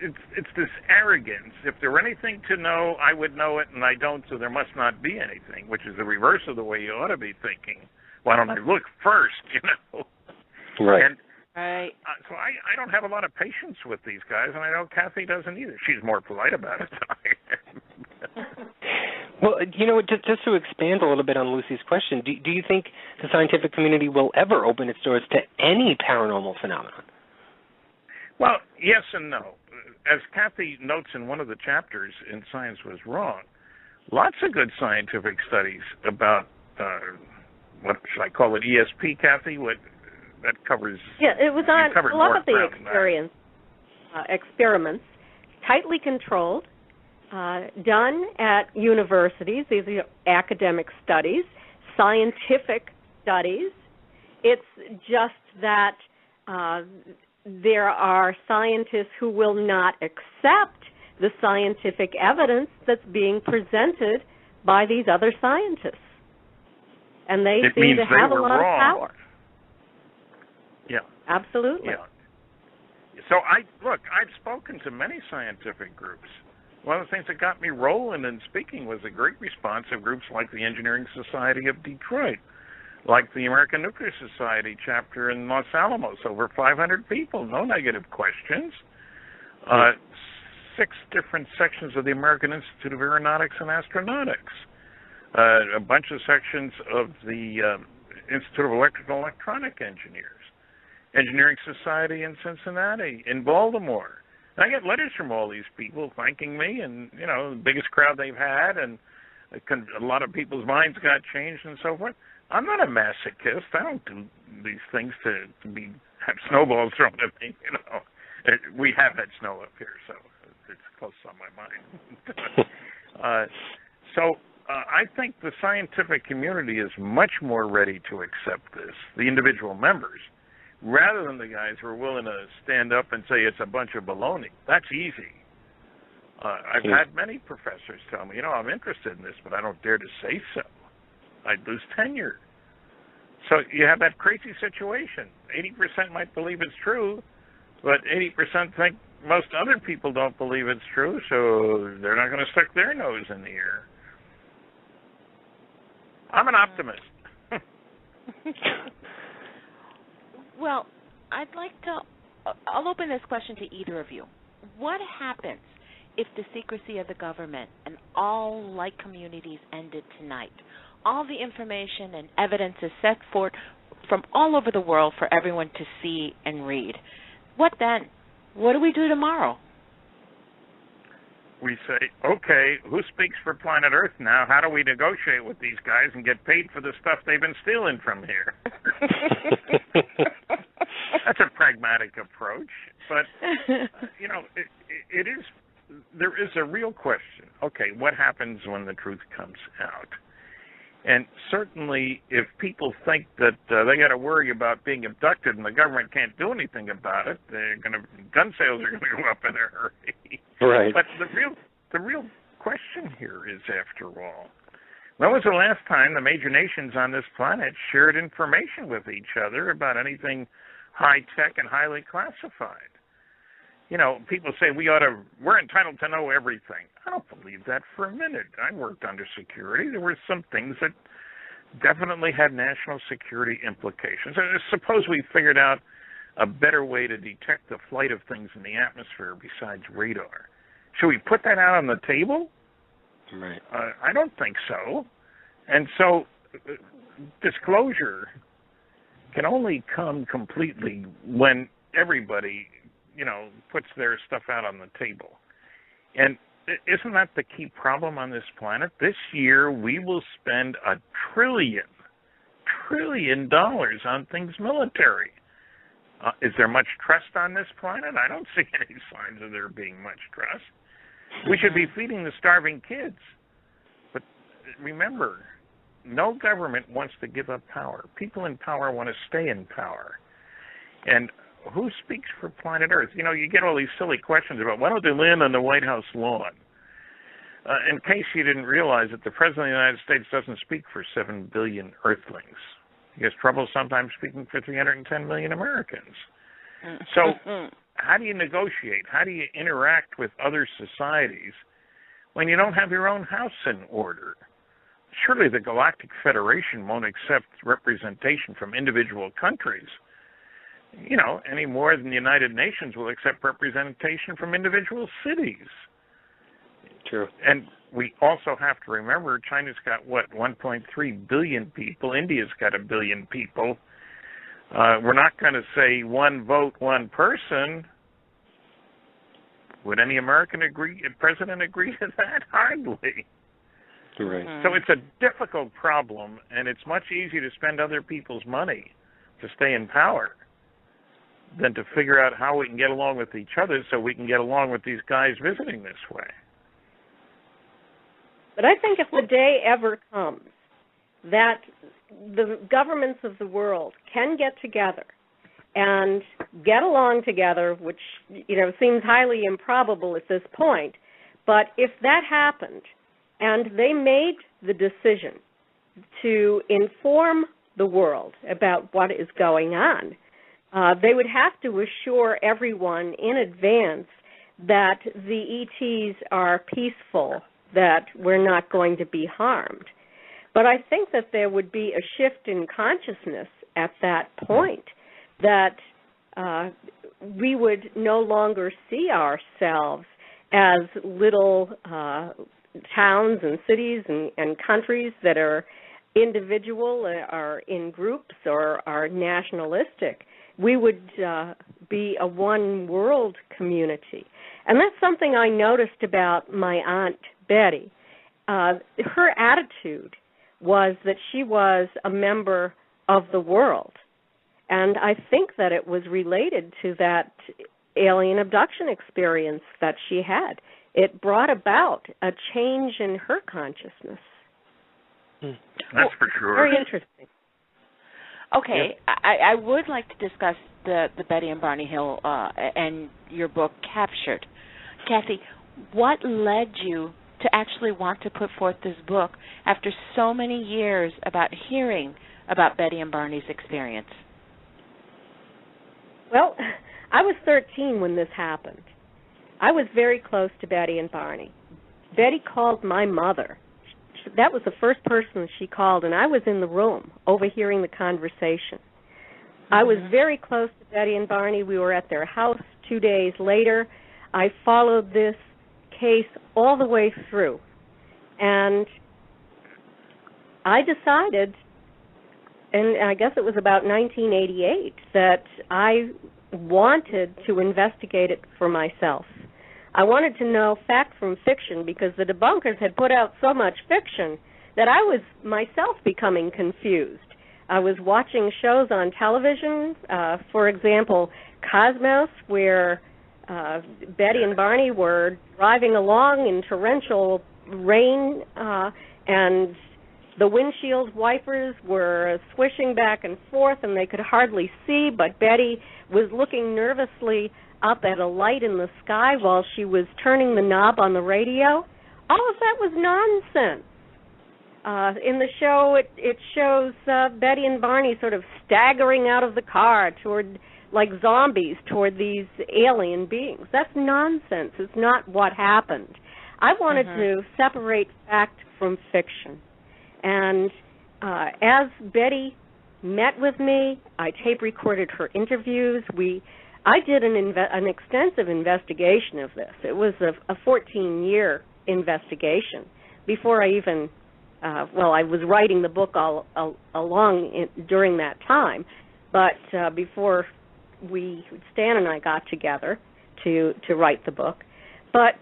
it's this arrogance. If there were anything to know, I would know it, and I don't, so there must not be anything, which is the reverse of the way you ought to be thinking. Why don't I look first, Right. And so I don't have a lot of patience with these guys, and I know Kathy doesn't either. She's more polite about it than I am. Well, just to expand a little bit on Luci's question, do you think the scientific community will ever open its doors to any paranormal phenomenon? Well, yes and no. As Kathy notes in one of the chapters in Science Was Wrong, lots of good scientific studies about, what should I call it, ESP, Kathy? What that covers? Yeah, it was on a lot of the experiments, tightly controlled, done at universities. These are academic studies, scientific studies. It's just that there are scientists who will not accept the scientific evidence that's being presented by these other scientists. And they seem to have a lot of power. Yeah. Absolutely. Yeah. So, I've spoken to many scientific groups. One of the things that got me rolling and speaking was a great response of groups like the Engineering Society of Detroit, like the American Nuclear Society chapter in Los Alamos, over 500 people, no negative questions. 6 different sections of the American Institute of Aeronautics and Astronautics, a bunch of sections of the Institute of Electrical and Electronic Engineers, Engineering Society in Cincinnati, in Baltimore. And I get letters from all these people thanking me, and, the biggest crowd they've had, and a lot of people's minds got changed and so forth. I'm not a masochist. I don't do these things to have snowballs thrown at me, We have had snow up here, so it's close on my mind. I think the scientific community is much more ready to accept this, the individual members, rather than the guys who are willing to stand up and say it's a bunch of baloney. That's easy. I've had many professors tell me, I'm interested in this, but I don't dare to say so. I'd lose tenure. So you have that crazy situation. 80% might believe it's true, but 80% think most other people don't believe it's true, so they're not going to stick their nose in the air. I'm an optimist. Well, I'll open this question to either of you. What happens if the secrecy of the government and all like communities ended tonight? All the information and evidence is set forth from all over the world for everyone to see and read. What then? What do we do tomorrow? We say, okay, who speaks for planet Earth now? How do we negotiate with these guys and get paid for the stuff they've been stealing from here? That's a pragmatic approach, but, there is a real question. Okay, what happens when the truth comes out? And certainly, if people think that they got to worry about being abducted and the government can't do anything about it, gun sales are going to go up in a hurry. Right. But the real question here is, after all, when was the last time the major nations on this planet shared information with each other about anything high-tech and highly classified? People say we're entitled to know everything. I don't believe that for a minute. I worked under security. There were some things that definitely had national security implications. Suppose we figured out a better way to detect the flight of things in the atmosphere besides radar. Should we put that out on the table? Right. I don't think so. And so disclosure can only come completely when everybody puts their stuff out on the table. And isn't that the key problem on this planet? This year, we will spend $1 trillion on things military. Is there much trust on this planet? I don't see any signs of there being much trust. We should be feeding the starving kids. But remember, no government wants to give up power. People in power want to stay in power. And who speaks for planet Earth? You get all these silly questions about why don't they land on the White House lawn? In case you didn't realize it, the President of the United States doesn't speak for 7 billion Earthlings. He has trouble sometimes speaking for 310 million Americans. So how do you negotiate? How do you interact with other societies when you don't have your own house in order? Surely the Galactic Federation won't accept representation from individual countries, any more than the United Nations will accept representation from individual cities. True. And we also have to remember China's got, 1.3 billion people. India's got 1 billion people. We're not going to say one vote, one person. Would any American president agree to that? Hardly. Right. So it's a difficult problem, and it's much easier to spend other people's money to stay in power than to figure out how we can get along with each other so we can get along with these guys visiting this way. But I think if the day ever comes that the governments of the world can get together and get along together, which, seems highly improbable at this point, but if that happened and they made the decision to inform the world about what is going on, they would have to assure everyone in advance that the ETs are peaceful, that we're not going to be harmed. But I think that there would be a shift in consciousness at that point, that we would no longer see ourselves as little towns and cities and countries that are individual, are in groups, or are nationalistic. We would be a one-world community. And that's something I noticed about my Aunt Betty. Her attitude was that she was a member of the world. And I think that it was related to that alien abduction experience that she had. It brought about a change in her consciousness. That's for sure. Very interesting. Okay, yeah. I would like to discuss the Betty and Barney Hill and your book, Captured. Kathy, what led you to actually want to put forth this book after so many years about hearing about Betty and Barney's experience? Well, I was 13 when this happened. I was very close to Betty and Barney. Betty called my mother. That was the first person she called, and I was in the room overhearing the conversation. I was very close to Betty and Barney. We were at their house 2 days later. I followed this case all the way through, and I decided, and I guess it was about 1988, that I wanted to investigate it for myself. I wanted to know fact from fiction, because the Debunkers had put out so much fiction that I was myself becoming confused. I was watching shows on television, for example, Cosmos, where Betty and Barney were driving along in torrential rain, and the windshield wipers were swishing back and forth, and they could hardly see, but Betty was looking nervously up at a light in the sky while she was turning the knob on the radio. All of that was nonsense. In the show, it shows Betty and Barney sort of staggering out of the car toward, like zombies, toward these alien beings. That's nonsense. It's not what happened. I wanted to separate fact from fiction. And as Betty met with me, I tape recorded her interviews. I did an extensive investigation of this. It was a 14-year investigation before I even, I was writing the book all along during that time, but before Stan and I got together to write the book. But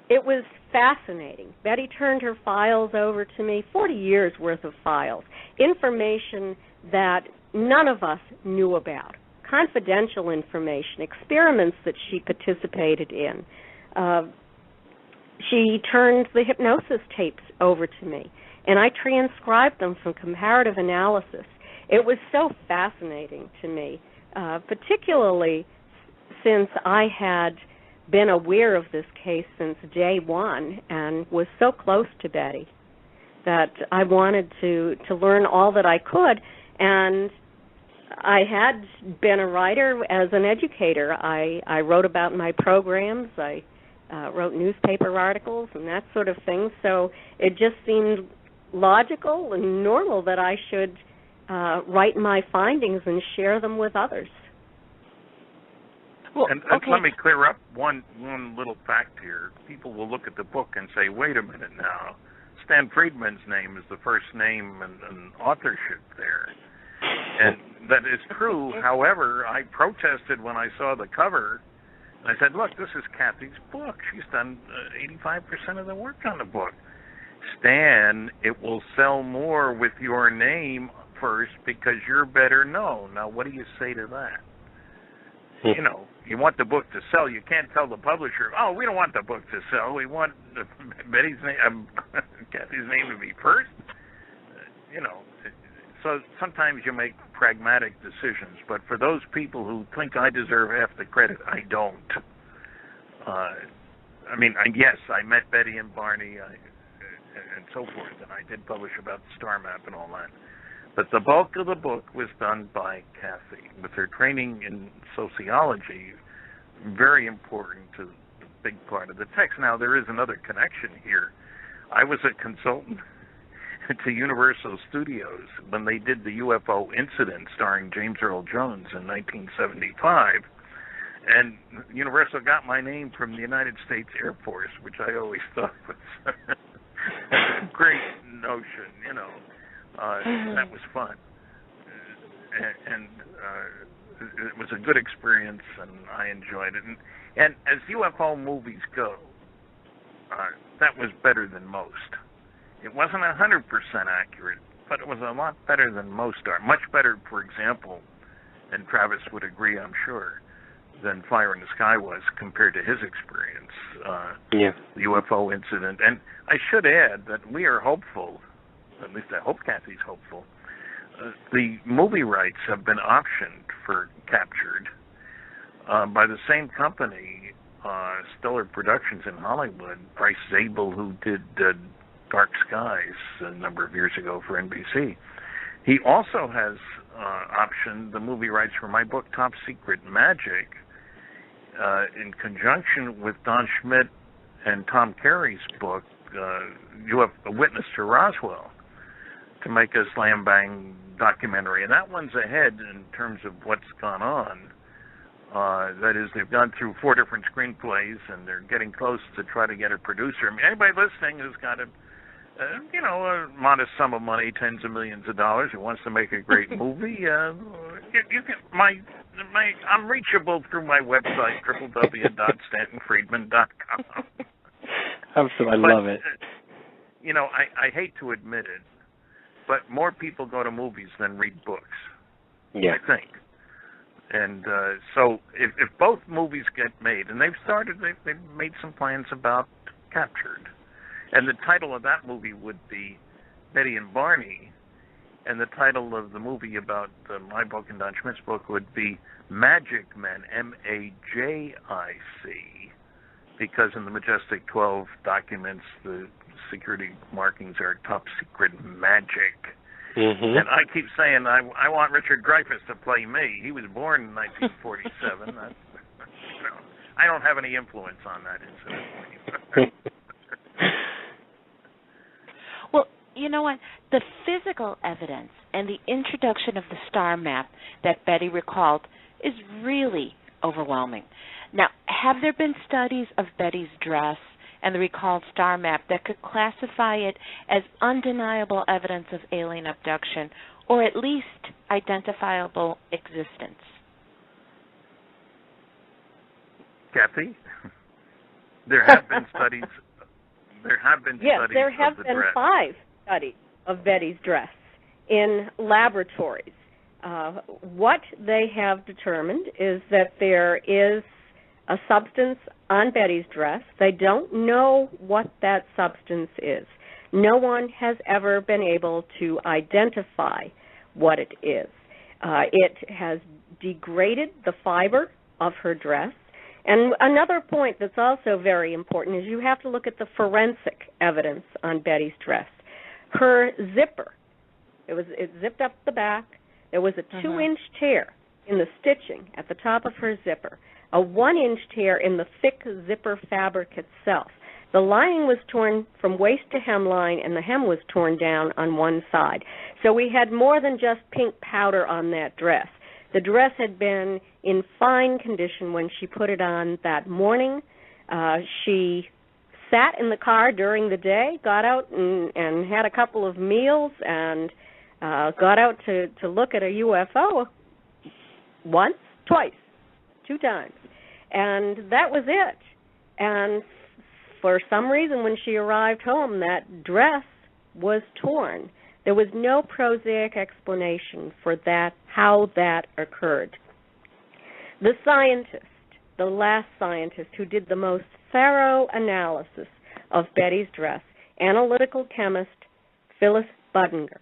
it was fascinating. Betty turned her files over to me, 40 years worth of files, information that none of us knew about. Confidential information, experiments that she participated in. She turned the hypnosis tapes over to me, and I transcribed them from comparative analysis. It was so fascinating to me, particularly since I had been aware of this case since day one and was so close to Betty that I wanted to learn all that I could. And I had been a writer as an educator. I wrote about my programs. I wrote newspaper articles and that sort of thing. So it just seemed logical and normal that I should write my findings and share them with others. And let me clear up one little fact here. People will look at the book and say, wait a minute now, Stanton Friedman's name is the first name and authorship there. And that is true. However, I protested when I saw the cover. I said, look, this is Kathy's book. She's done 85% of the work on the book. Stan, it will sell more with your name first because you're better known. Now, what do you say to that? You know, you want the book to sell. You can't tell the publisher, oh, we don't want the book to sell. We want Kathy's name to be first. You know, so sometimes you make pragmatic decisions. But for those people who think I deserve half the credit, I don't. I mean, yes, I met Betty and Barney and so forth, and I did publish about the star map and all that. But the bulk of the book was done by Kathy, with her training in sociology, very important to the big part of the text. Now, there is another connection here. I was a consultant to Universal Studios when they did the UFO incident starring James Earl Jones in 1975, and Universal got my name from the United States Air Force, which I always thought was a great notion, you know. That was fun, and it was a good experience, and I enjoyed it. And as UFO movies go, that was better than most. It wasn't 100% accurate, but it was a lot better than most are. Much better, for example, and Travis would agree, I'm sure, than Fire in the Sky was compared to his experience, the UFO incident. And I should add that we are hopeful, at least I hope Kathy's hopeful, the movie rights have been optioned for Captured by the same company, Stellar Productions in Hollywood, Bryce Zabel, who did Dark Skies a number of years ago for NBC. He also has optioned the movie rights for my book, Top Secret Magic, in conjunction with Don Schmidt and Tom Carey's book, A Witness to Roswell, to make a slam bang documentary. And that one's ahead in terms of what's gone on. That is, they've gone through 4 different screenplays, and they're getting close to try to get a producer. I mean, anybody listening who's got a modest sum of money, tens of millions of dollars, who wants to make a great movie, you can. I'm reachable through my website, www.stantonfriedman.com. Absolutely, I love it. You know, I hate to admit it, but more people go to movies than read books. Yeah. I think. And so if both movies get made, and they've made some plans about Captured, and the title of that movie would be Betty and Barney, and the title of the movie about my book and Don Schmidt's book would be Magic Men, MAJIC, because in the Majestic 12 documents, the security markings are Top Secret Magic. Mm-hmm. And I keep saying I want Richard Dreyfuss to play me. He was born in 1947. I don't have any influence on that incident. Well, you know what? The physical evidence and the introduction of the star map that Betty recalled is really overwhelming. Now, have there been studies of Betty's dress and the recalled star map that could classify it as undeniable evidence of alien abduction, or at least identifiable existence? Kathy, there have been studies. Yes, there have of the been dress. 5 studies of Betty's dress in laboratories. What they have determined is that there is a substance on Betty's dress. They don't know what that substance is. No one has ever been able to identify what it is. It has degraded the fiber of her dress. And another point that's also very important is you have to look at the forensic evidence on Betty's dress. Her zipper, it zipped up the back. There was a 2-inch tear in the stitching at the top of her zipper, a 1-inch tear in the thick zipper fabric itself. The lining was torn from waist to hemline, and the hem was torn down on one side. So we had more than just pink powder on that dress. The dress had been in fine condition when she put it on that morning. She sat in the car during the day, got out and had a couple of meals, and got out to look at a UFO once, twice, 2 times. And that was it. And for some reason, when she arrived home, that dress was torn. There was no prosaic explanation for that, how that occurred. The scientist, the last scientist who did the most thorough analysis of Betty's dress, analytical chemist Phyllis Budinger,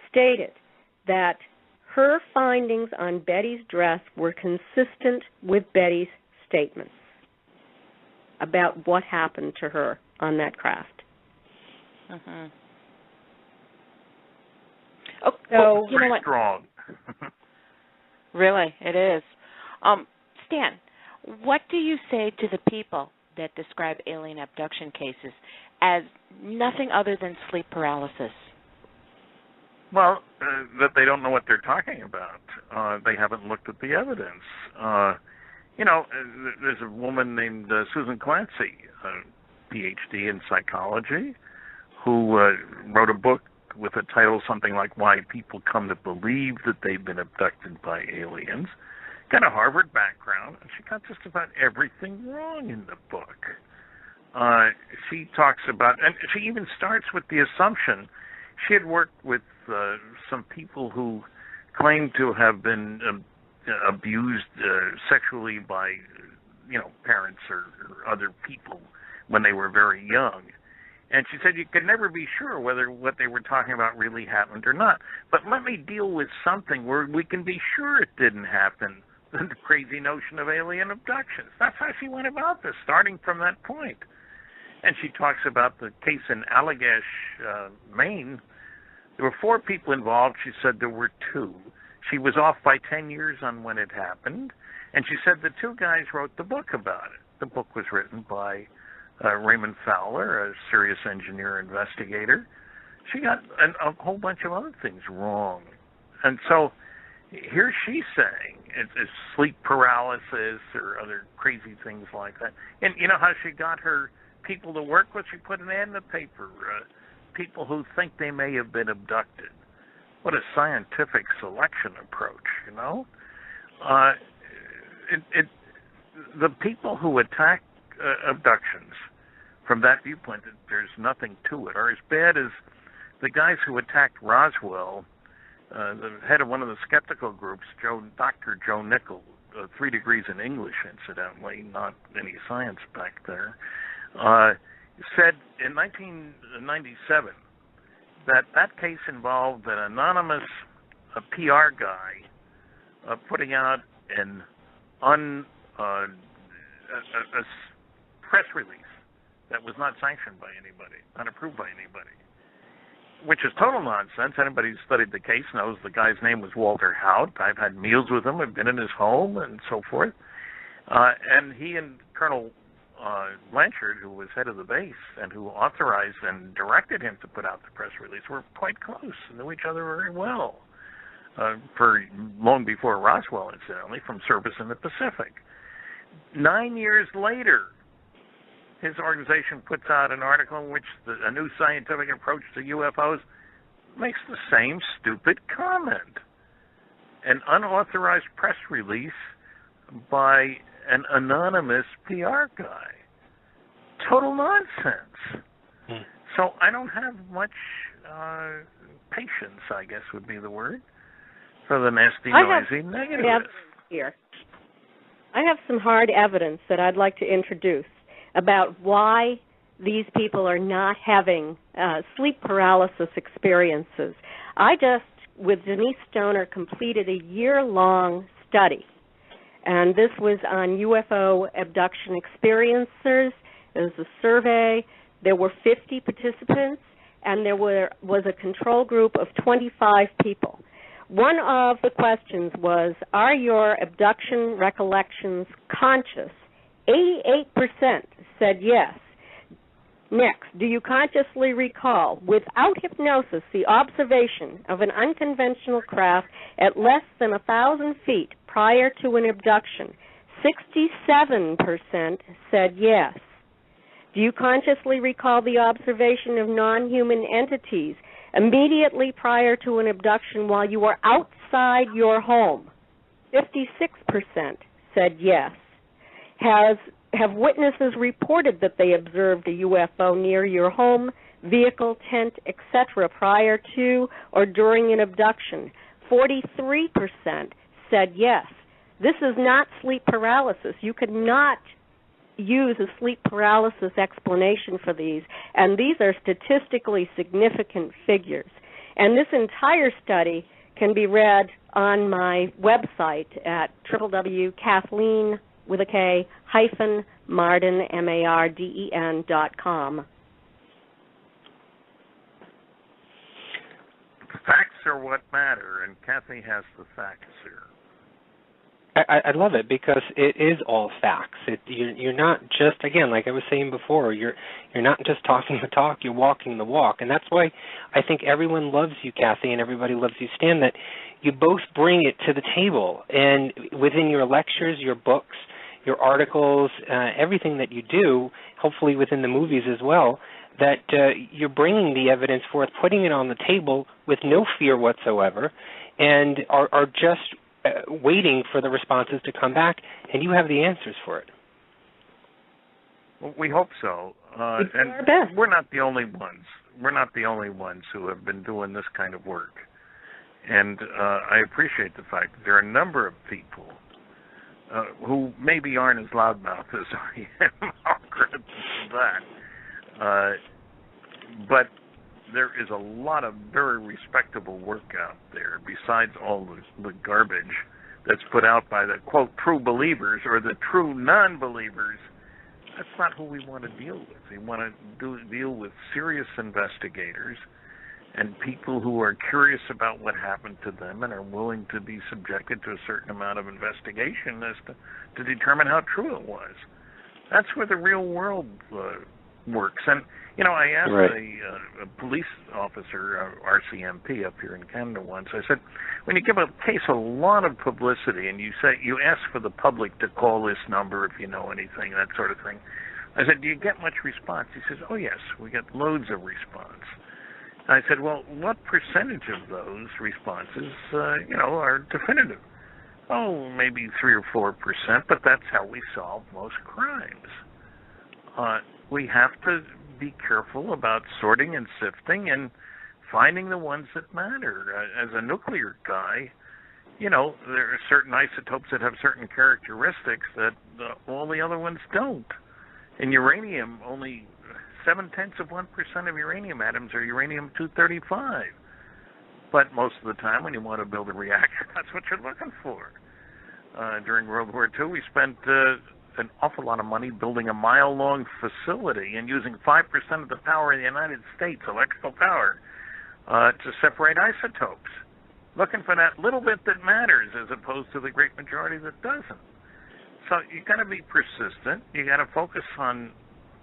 stated that her findings on Betty's dress were consistent with Betty's statements about what happened to her on that craft. Mm-hmm. You know what? Strong. Really, it is. Stan, what do you say to the people that describe alien abduction cases as nothing other than sleep paralysis? Well, that they don't know what they're talking about. They haven't looked at the evidence. There's a woman named Susan Clancy, PhD in psychology, who wrote a book with a title something like Why People Come to Believe That They've Been Abducted by Aliens. Got a Harvard background, and she got just about everything wrong in the book. She talks about, and she even starts with the assumption, she had worked with some people who claimed to have been abused sexually by, parents or other people when they were very young. And she said you could never be sure whether what they were talking about really happened or not. But let me deal with something where we can be sure it didn't happen, the crazy notion of alien abductions. That's how she went about this, starting from that point. And she talks about the case in Allagash, Maine. There were 4 people involved. She said there were 2. She was off by 10 years on when it happened. And she said the 2 guys wrote the book about it. The book was written by Raymond Fowler, a serious engineer investigator. She got a whole bunch of other things wrong. And so here she's saying it's sleep paralysis or other crazy things like that. And you know how she got her people to work with? She put an ad in the paper, people who think they may have been abducted. What a scientific selection approach, The people who attack abductions from that viewpoint, that there's nothing to it, are as bad as the guys who attacked Roswell. The head of one of the skeptical groups, Dr. Joe Nickel, 3 degrees in English, incidentally, not any science back there, said in 1997 that case involved an anonymous PR guy putting out a press release that was not sanctioned by anybody, not approved by anybody, which is total nonsense. Anybody who studied the case knows the guy's name was Walter Hout. I've had meals with him. I've been in his home and so forth. And he and Colonel Blanchard, who was head of the base and who authorized and directed him to put out the press release, were quite close and knew each other very well. For long before Roswell, incidentally, from service in the Pacific. 9 years later, his organization puts out an article in which a new scientific approach to UFOs makes the same stupid comment. An unauthorized press release by an anonymous PR guy. Total nonsense. So I don't have much patience, I guess would be the word, for the nasty, noisy negativists. Here. I have some hard evidence that I'd like to introduce about why these people are not having sleep paralysis experiences. I just, with Denise Stoner, completed a year-long study, and this was on UFO abduction experiencers. It was a survey. There were 50 participants, and there was a control group of 25 people. One of the questions was, are your abduction recollections conscious? 88% said yes. Next, do you consciously recall, without hypnosis, the observation of an unconventional craft at less than 1,000 feet prior to an abduction? 67% said yes. Do you consciously recall the observation of non-human entities immediately prior to an abduction while you were outside your home? 56% said yes. Have witnesses reported that they observed a UFO near your home, vehicle, tent, etc. prior to or during an abduction? 43% said yes. This is not sleep paralysis. You could not use a sleep paralysis explanation for these, and these are statistically significant figures. And this entire study can be read on my website at www.Kathleen with a K -Marden MARDEN.com. Facts are what matter, and Kathy has the facts here. I love it because it is all facts. You're not just, again, like I was saying before, you're not just talking the talk, you're walking the walk. And that's why I think everyone loves you, Kathy, and everybody loves you, Stan, that you both bring it to the table. And within your lectures, your books, your articles, everything that you do, hopefully within the movies as well, that you're bringing the evidence forth, putting it on the table with no fear whatsoever, and are just waiting for the responses to come back, and you have the answers for it. Well, we hope so. And we're not the only ones. We're not the only ones who have been doing this kind of work. And I appreciate the fact that there are a number of people who maybe aren't as loudmouth as I am. I'll credit that. But there is a lot of very respectable work out there besides all the garbage that's put out by the, quote, true believers or the true non-believers. That's not who we want to deal with. We want to deal with serious investigators and people who are curious about what happened to them and are willing to be subjected to a certain amount of investigation as to determine how true it was. That's where the real world works. And, you know, I asked a police officer, RCMP, up here in Canada once, I said, when you give a case a lot of publicity and you ask for the public to call this number if you know anything, that sort of thing, I said, do you get much response? He says, oh, yes, we get loads of response. And I said, well, what percentage of those responses, are definitive? Oh, maybe 3 or 4%, but that's how we solve most crimes. We have to be careful about sorting and sifting and finding the ones that matter. As a nuclear guy, there are certain isotopes that have certain characteristics that all the other ones don't. In uranium, only 0.7% of uranium atoms are uranium-235. But most of the time when you want to build a reactor, that's what you're looking for. During World War II, we spent an awful lot of money building a mile-long facility and using 5% of the power of the United States, electrical power, to separate isotopes, looking for that little bit that matters as opposed to the great majority that doesn't. So you got to be persistent. You got to focus on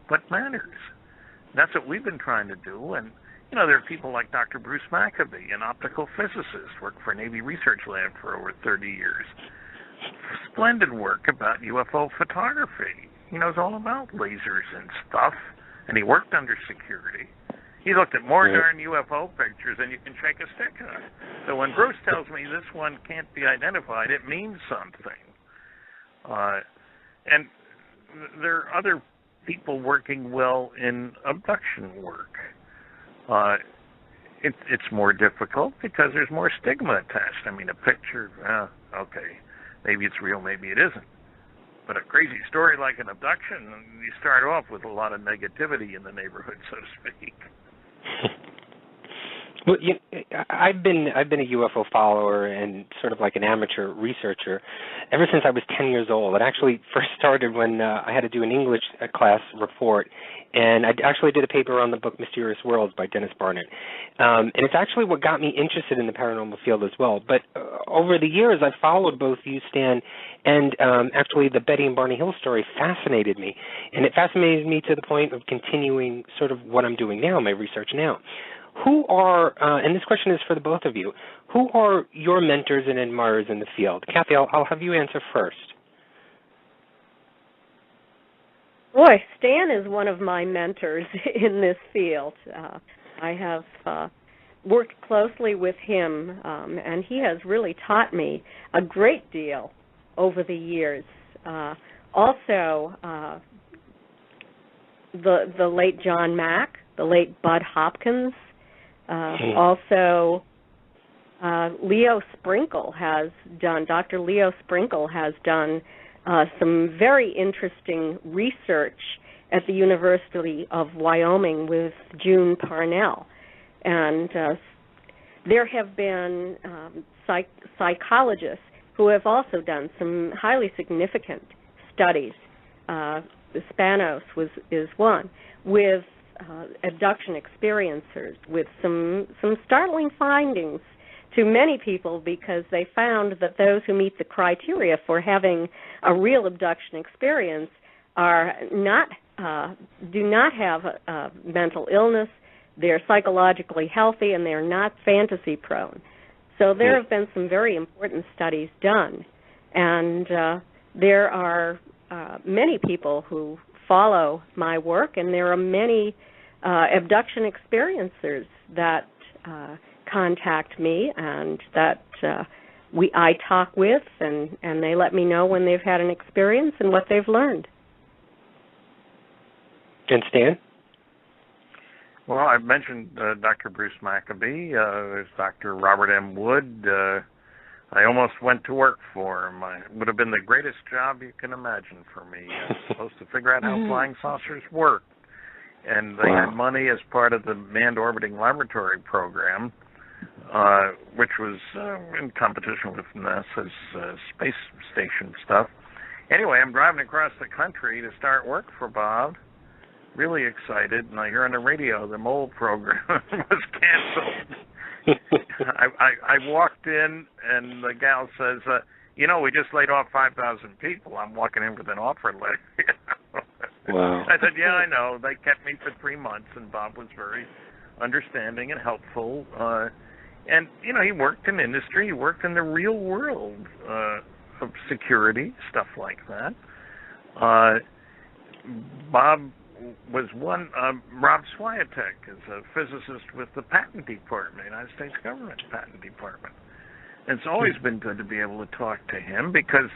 what matters. That's what we've been trying to do. And, there are people like Dr. Bruce Maccabee, an optical physicist, worked for Navy Research Lab for over 30 years. Splendid work about UFO photography. He knows all about lasers and stuff, and he worked under security. He looked at more darn UFO pictures than you can shake a stick at. So when Bruce tells me this one can't be identified, it means something. And there are other people working well in abduction work. It's more difficult because there's more stigma attached. I mean, a picture, okay, maybe it's real, maybe it isn't. But a crazy story like an abduction, you start off with a lot of negativity in the neighborhood, so to speak. Well, I've been a UFO follower and sort of like an amateur researcher ever since I was 10 years old. It actually first started when I had to do an English class report, and I actually did a paper on the book Mysterious Worlds by Dennis Barnett. And it's actually what got me interested in the paranormal field as well. But over the years, I've followed both you, Stan, and actually the Betty and Barney Hill story fascinated me. And it fascinated me to the point of continuing sort of what I'm doing now, my research now. Who are, and this question is for the both of you, who are your mentors and admirers in the field? Kathy, I'll have you answer first. Boy, Stan is one of my mentors in this field. I have worked closely with him, and he has really taught me a great deal over the years. Also, the late John Mack, the late Bud Hopkins, also Leo Sprinkle has done, Dr. Leo Sprinkle has done some very interesting research at the University of Wyoming with June Parnell. And there have been psychologists who have also done some highly significant studies. Spanos is one, with abduction experiencers, with some startling findings to many people, because they found that those who meet the criteria for having a real abduction experience are not do not have a mental illness, they're psychologically healthy, and they're not fantasy prone. So there have been some very important studies done, and there are many people who follow my work, and there are many abduction experiencers that contact me and that I talk with, and they let me know when they've had an experience and what they've learned. And Stan? Well, I've mentioned Dr. Bruce Maccabee. There's Dr. Robert M. Wood. I almost went to work for him. It would have been the greatest job you can imagine for me. I was supposed to figure out how flying saucers work. And they had money as part of the Manned Orbiting Laboratory program, which was in competition with NASA's space station stuff. Anyway, I'm driving across the country to start work for Bob, really excited, and I hear on the radio the mole program was canceled. I walked in, and the gal says, we just laid off 5,000 people. I'm walking in with an offer letter. Wow. I said, yeah, I know. They kept me for 3 months, and Bob was very understanding and helpful. And, he worked in industry. He worked in the real world of security, stuff like that. Bob was one. Rob Swiatek is a physicist with the Patent Department, United States Government Patent Department. And it's always been good to be able to talk to him, because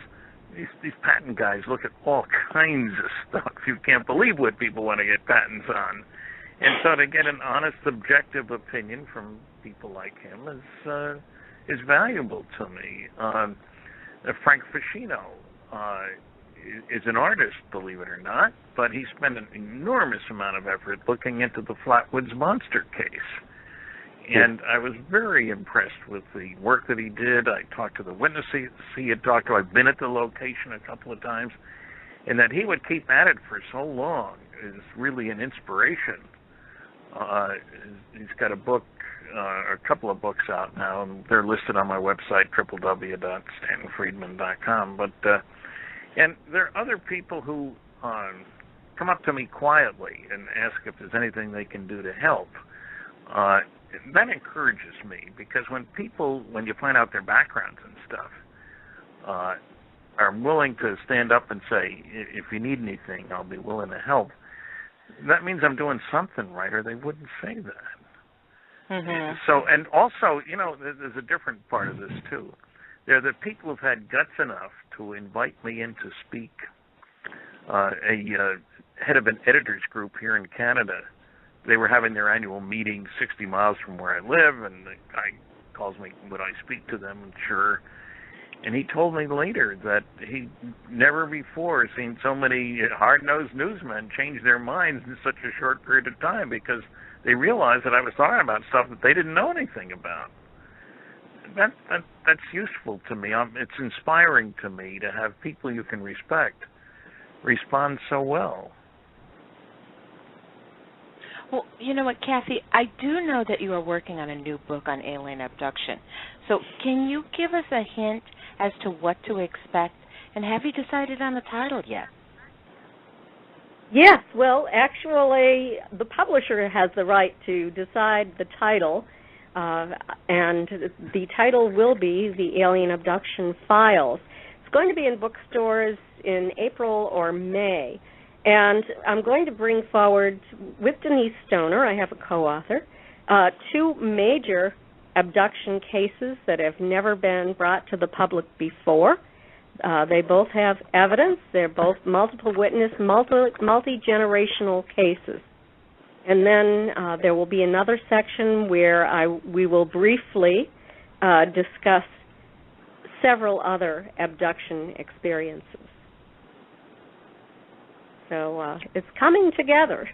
these patent guys look at all kinds of stuff. You can't believe what people want to get patents on. And so to get an honest, objective opinion from people like him is valuable to me. Frank Ficino is an artist, believe it or not, but he spent an enormous amount of effort looking into the Flatwoods Monster case. And I was very impressed with the work that he did. I talked to the witnesses he had talked to. I've been at the location a couple of times. And that he would keep at it for so long is really an inspiration. He's got a book, a couple of books out now, and they're listed on my website, www.stantonfriedman.com. But and there are other people who come up to me quietly and ask if there's anything they can do to help. That encourages me, because when you find out their backgrounds and stuff, are willing to stand up and say, if you need anything, I'll be willing to help, that means I'm doing something right, or they wouldn't say that. Mm-hmm. So, and also, there's a different part of this, too. There are the people who've had guts enough to invite me in to speak. A head of an editors group here in Canada, they were having their annual meeting 60 miles from where I live, and the guy calls me, would I speak to them? And sure. And he told me later that he never before seen so many hard-nosed newsmen change their minds in such a short period of time, because they realized that I was talking about stuff that they didn't know anything about. that's useful to me. It's inspiring to me to have people you can respect respond so well. Well, you know what, Kathy, I do know that you are working on a new book on alien abduction. So can you give us a hint as to what to expect, and have you decided on the title yet? Yes, well, actually, the publisher has the right to decide the title, and the title will be The Alien Abduction Files. It's going to be in bookstores in April or May, and I'm going to bring forward, with Denise Stoner, I have a co-author, 2 major abduction cases that have never been brought to the public before. They both have evidence. They're both multiple witness, multi-generational cases. And then there will be another section where we will briefly discuss several other abduction experiences. So it's coming together.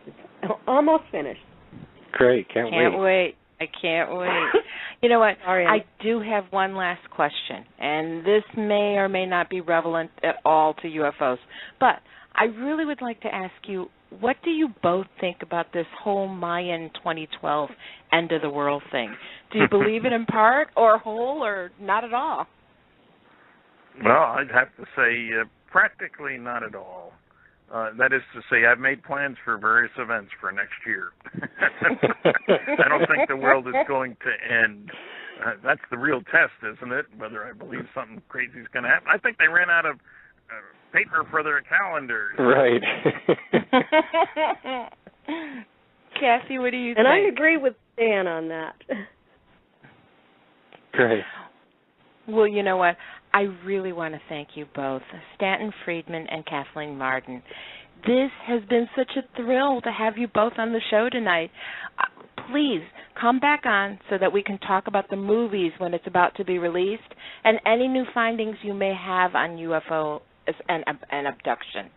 It's almost finished. Great, can't wait. I can't wait. You know what? Sorry. I do have one last question, and this may or may not be relevant at all to UFOs, but I really would like to ask you, what do you both think about this whole Mayan 2012 end of the world thing? Do you believe it in part or whole or not at all? Well, I'd have to say practically not at all. That is to say, I've made plans for various events for next year. I don't think the world is going to end. That's the real test, isn't it? Whether I believe something crazy is going to happen. I think they ran out of paper for their calendars. Right. Kathy, what do you think? And I agree with Stan on that. Great. Well, you know what? I really want to thank you both, Stanton Friedman and Kathleen Marden. This has been such a thrill to have you both on the show tonight. Please come back on so that we can talk about the movies when it's about to be released and any new findings you may have on UFO and abductions.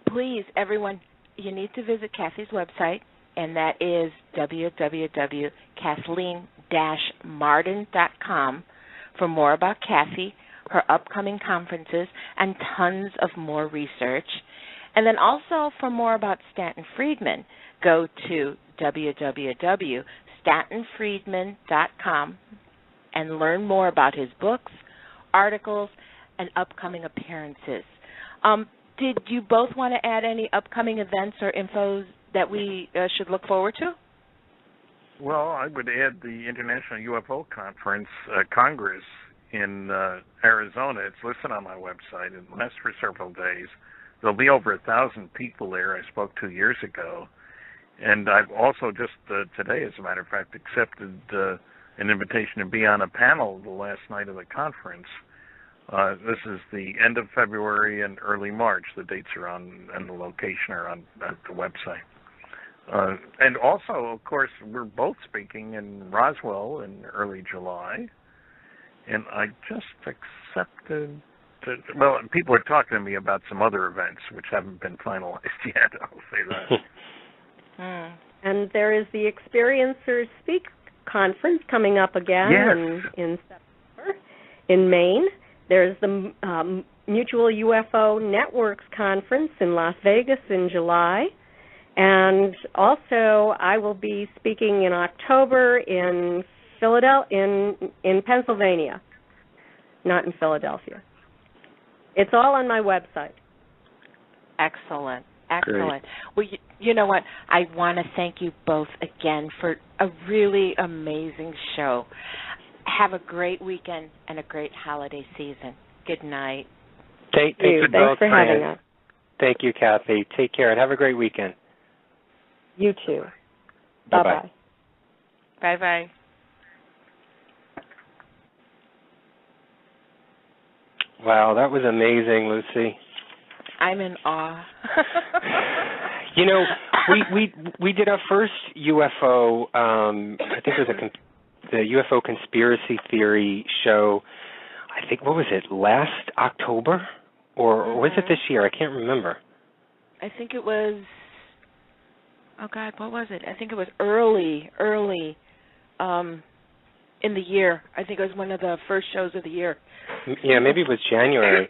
Please, everyone, you need to visit Kathy's website, and that is www.kathleen-marden.com for more about Kathy, her upcoming conferences, and tons of more research. And then also for more about Stanton Friedman, go to www.stantonfriedman.com and learn more about his books, articles, and upcoming appearances. Did you both want to add any upcoming events or infos that we should look forward to? Well, I would add the International UFO Conference, Congress in Arizona. It's listed on my website. It lasts for several days. There'll be over 1,000 people there. I spoke 2 years ago. And I've also just today, as a matter of fact, accepted an invitation to be on a panel the last night of the conference. This is the end of February and early March. The dates are on, and the location are on at the website. And also, of course, we're both speaking in Roswell in early July. And I just accepted, well, people are talking to me about some other events which haven't been finalized yet, I'll say that. And there is the Experiencers Speak Conference coming up again in September in Maine. There's the Mutual UFO Networks Conference in Las Vegas in July. And also, I will be speaking in October in Philadelphia, in Pennsylvania, not in Philadelphia. It's all on my website. Excellent. Excellent. Great. Well, you know what? I want to thank you both again for a really amazing show. Have a great weekend and a great holiday season. Good night. Thank you. Thanks for having us. Thank you, Kathy. Take care and have a great weekend. You too. Bye-bye. Bye-bye. Wow, that was amazing, Luci. I'm in awe. You know, we did our first UFO. I think it was the UFO conspiracy theory show. I think, what was it, last October, or was it this year? I can't remember. I think it was. Oh God, what was it? I think it was early in the year. I think it was one of the first shows of the year. Yeah, maybe it was January.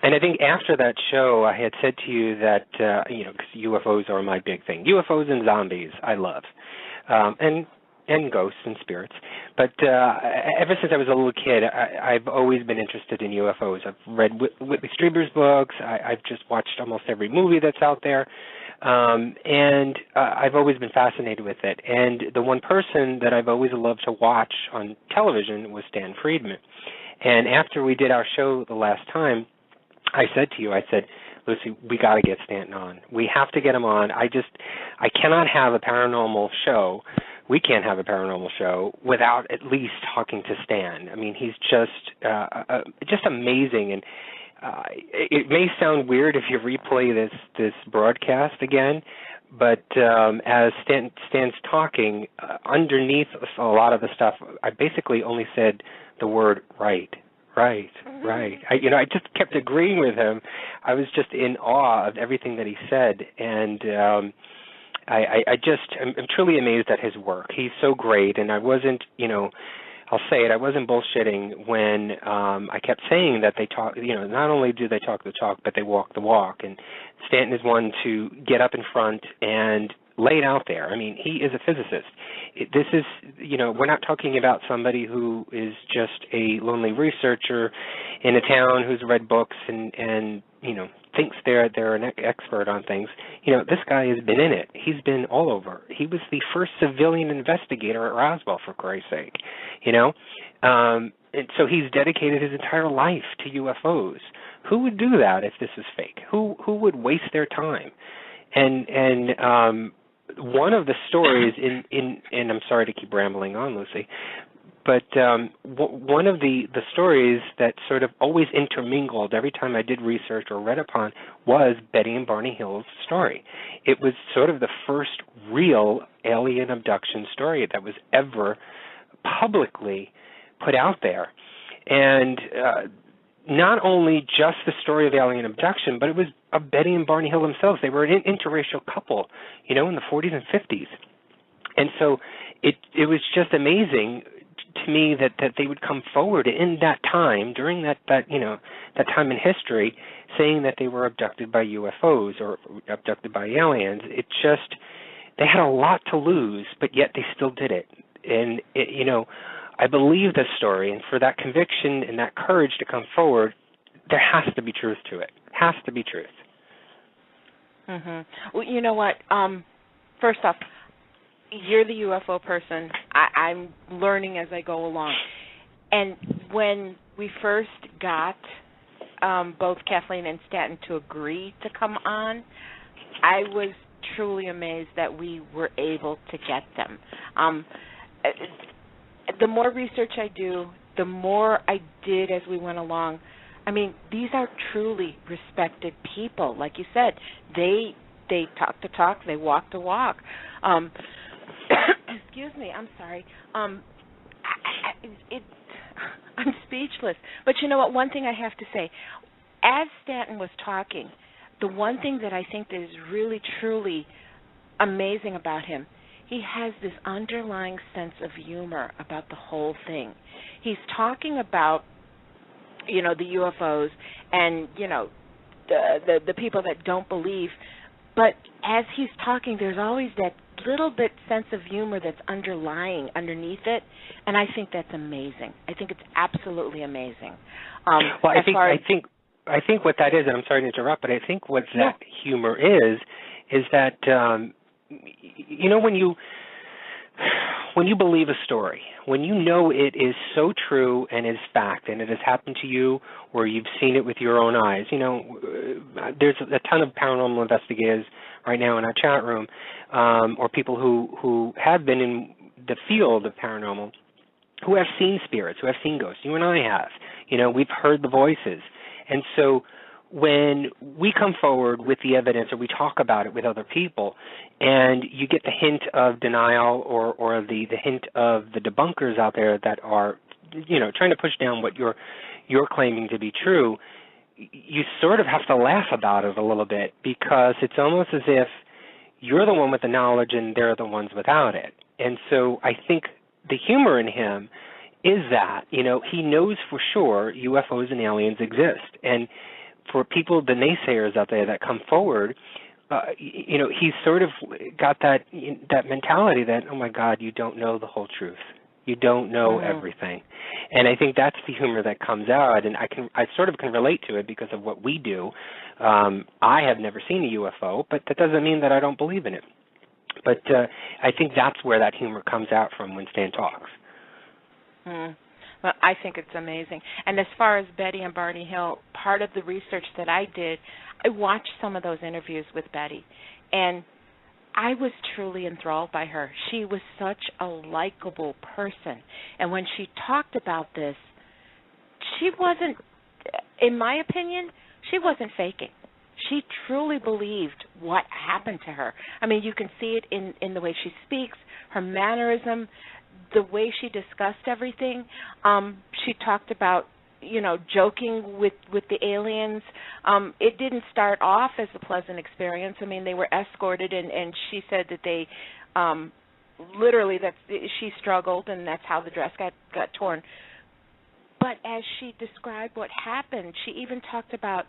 And I think after that show, I had said to you that, because UFOs are my big thing. UFOs and zombies, I love. And ghosts and spirits. But ever since I was a little kid, I've always been interested in UFOs. I've read Whitley Strieber's books. I've just watched almost every movie that's out there. And I've always been fascinated with it. And the one person that I've always loved to watch on television was Stanton Friedman. And after we did our show the last time, I said to you, Luci, we got to get Stanton on. We have to get him on. I cannot have a paranormal show. We can't have a paranormal show without at least talking to Stan. I mean, he's just amazing. And it may sound weird if you replay this broadcast again, but as Stan's talking, underneath a lot of the stuff, I basically only said the word right. I just kept agreeing with him. I was just in awe of everything that he said, and I'm truly amazed at his work. He's so great, and I wasn't, I'll say it, I wasn't bullshitting when I kept saying that they talk, not only do they talk the talk, but they walk the walk, and Stanton is one to get up in front and lay it out there. I mean, he is a physicist. This is, we're not talking about somebody who is just a lonely researcher in a town who's read books and thinks they're an expert on things. This guy has been in it. He's been all over. He was the first civilian investigator at Roswell, for Christ's sake, And so he's dedicated his entire life to UFOs. Who would do that if this is fake? Who would waste their time? And one of the stories and I'm sorry to keep rambling on, Luci, but one of the stories that sort of always intermingled every time I did research or read upon was Betty and Barney Hill's story. It was sort of the first real alien abduction story that was ever publicly put out there. And not only just the story of alien abduction, but it was of Betty and Barney Hill themselves. They were an interracial couple, in the 40s and 50s. And so it was just amazing to me that they would come forward in that time, during that time in history, saying that they were abducted by UFOs or abducted by aliens. They had a lot to lose, but yet they still did it. And, I believe this story, and for that conviction and that courage to come forward, there has to be truth to it. Has to be truth. Mm-hmm. Well, you know what? First off, you're the UFO person. I'm learning as I go along. And when we first got both Kathleen and Stanton to agree to come on, I was truly amazed that we were able to get them. The more research I do, the more I did as we went along. I mean, these are truly respected people. Like you said, they talk the talk, they walk the walk. Excuse me, I'm sorry. I'm speechless. But you know what? One thing I have to say, as Stanton was talking, the one thing that I think that is really, truly amazing about him, he has this underlying sense of humor about the whole thing. He's talking about, the UFOs and, the people that don't believe. But as he's talking, there's always that little bit sense of humor that's underlying underneath it, and I think that's amazing. I think it's absolutely amazing. Well, I think what that is, and I'm sorry to interrupt, but I think what that humor is that when you believe a story, when you know it is so true and is fact, and it has happened to you, or you've seen it with your own eyes. There's a ton of paranormal investigators right now in our chat room, or people who have been in the field of paranormal, who have seen spirits, who have seen ghosts. You and I have. We've heard the voices. And so when we come forward with the evidence, or we talk about it with other people, and you get the hint of denial or the hint of the debunkers out there that are, trying to push down what you're claiming to be true, you sort of have to laugh about it a little bit, because it's almost as if you're the one with the knowledge and they're the ones without it. And so I think the humor in him is that, he knows for sure UFOs and aliens exist. And for people, the naysayers out there that come forward, he's sort of got that mentality that, oh my God, you don't know the whole truth. You don't know everything. And I think that's the humor that comes out, and I sort of can relate to it because of what we do. I have never seen a UFO, but that doesn't mean that I don't believe in it. But I think that's where that humor comes out from when Stan talks. Well, I think it's amazing. And as far as Betty and Barney Hill, part of the research that I did, I watched some of those interviews with Betty, and I was truly enthralled by her. She was such a likable person. And when she talked about this, she wasn't, in my opinion, she wasn't faking. She truly believed what happened to her. I mean, you can see it in the way she speaks, her mannerism, the way she discussed everything. She talked about, joking with the aliens. It didn't start off as a pleasant experience. I mean, they were escorted, and she said that they literally, that she struggled, and that's how the dress got torn. But as she described what happened, she even talked about,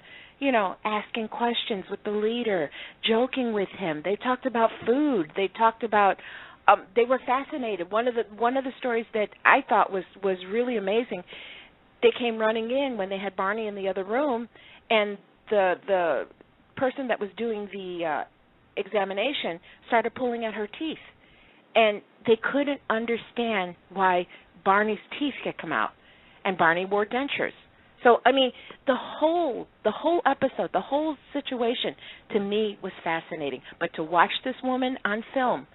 asking questions with the leader, joking with him. They talked about food. They talked about, they were fascinated. One of the stories that I thought was really amazing, they came running in when they had Barney in the other room, and the person that was doing the examination started pulling at her teeth. And they couldn't understand why Barney's teeth could come out. And Barney wore dentures. So, I mean, the whole episode, the whole situation, to me, was fascinating. But to watch this woman on film,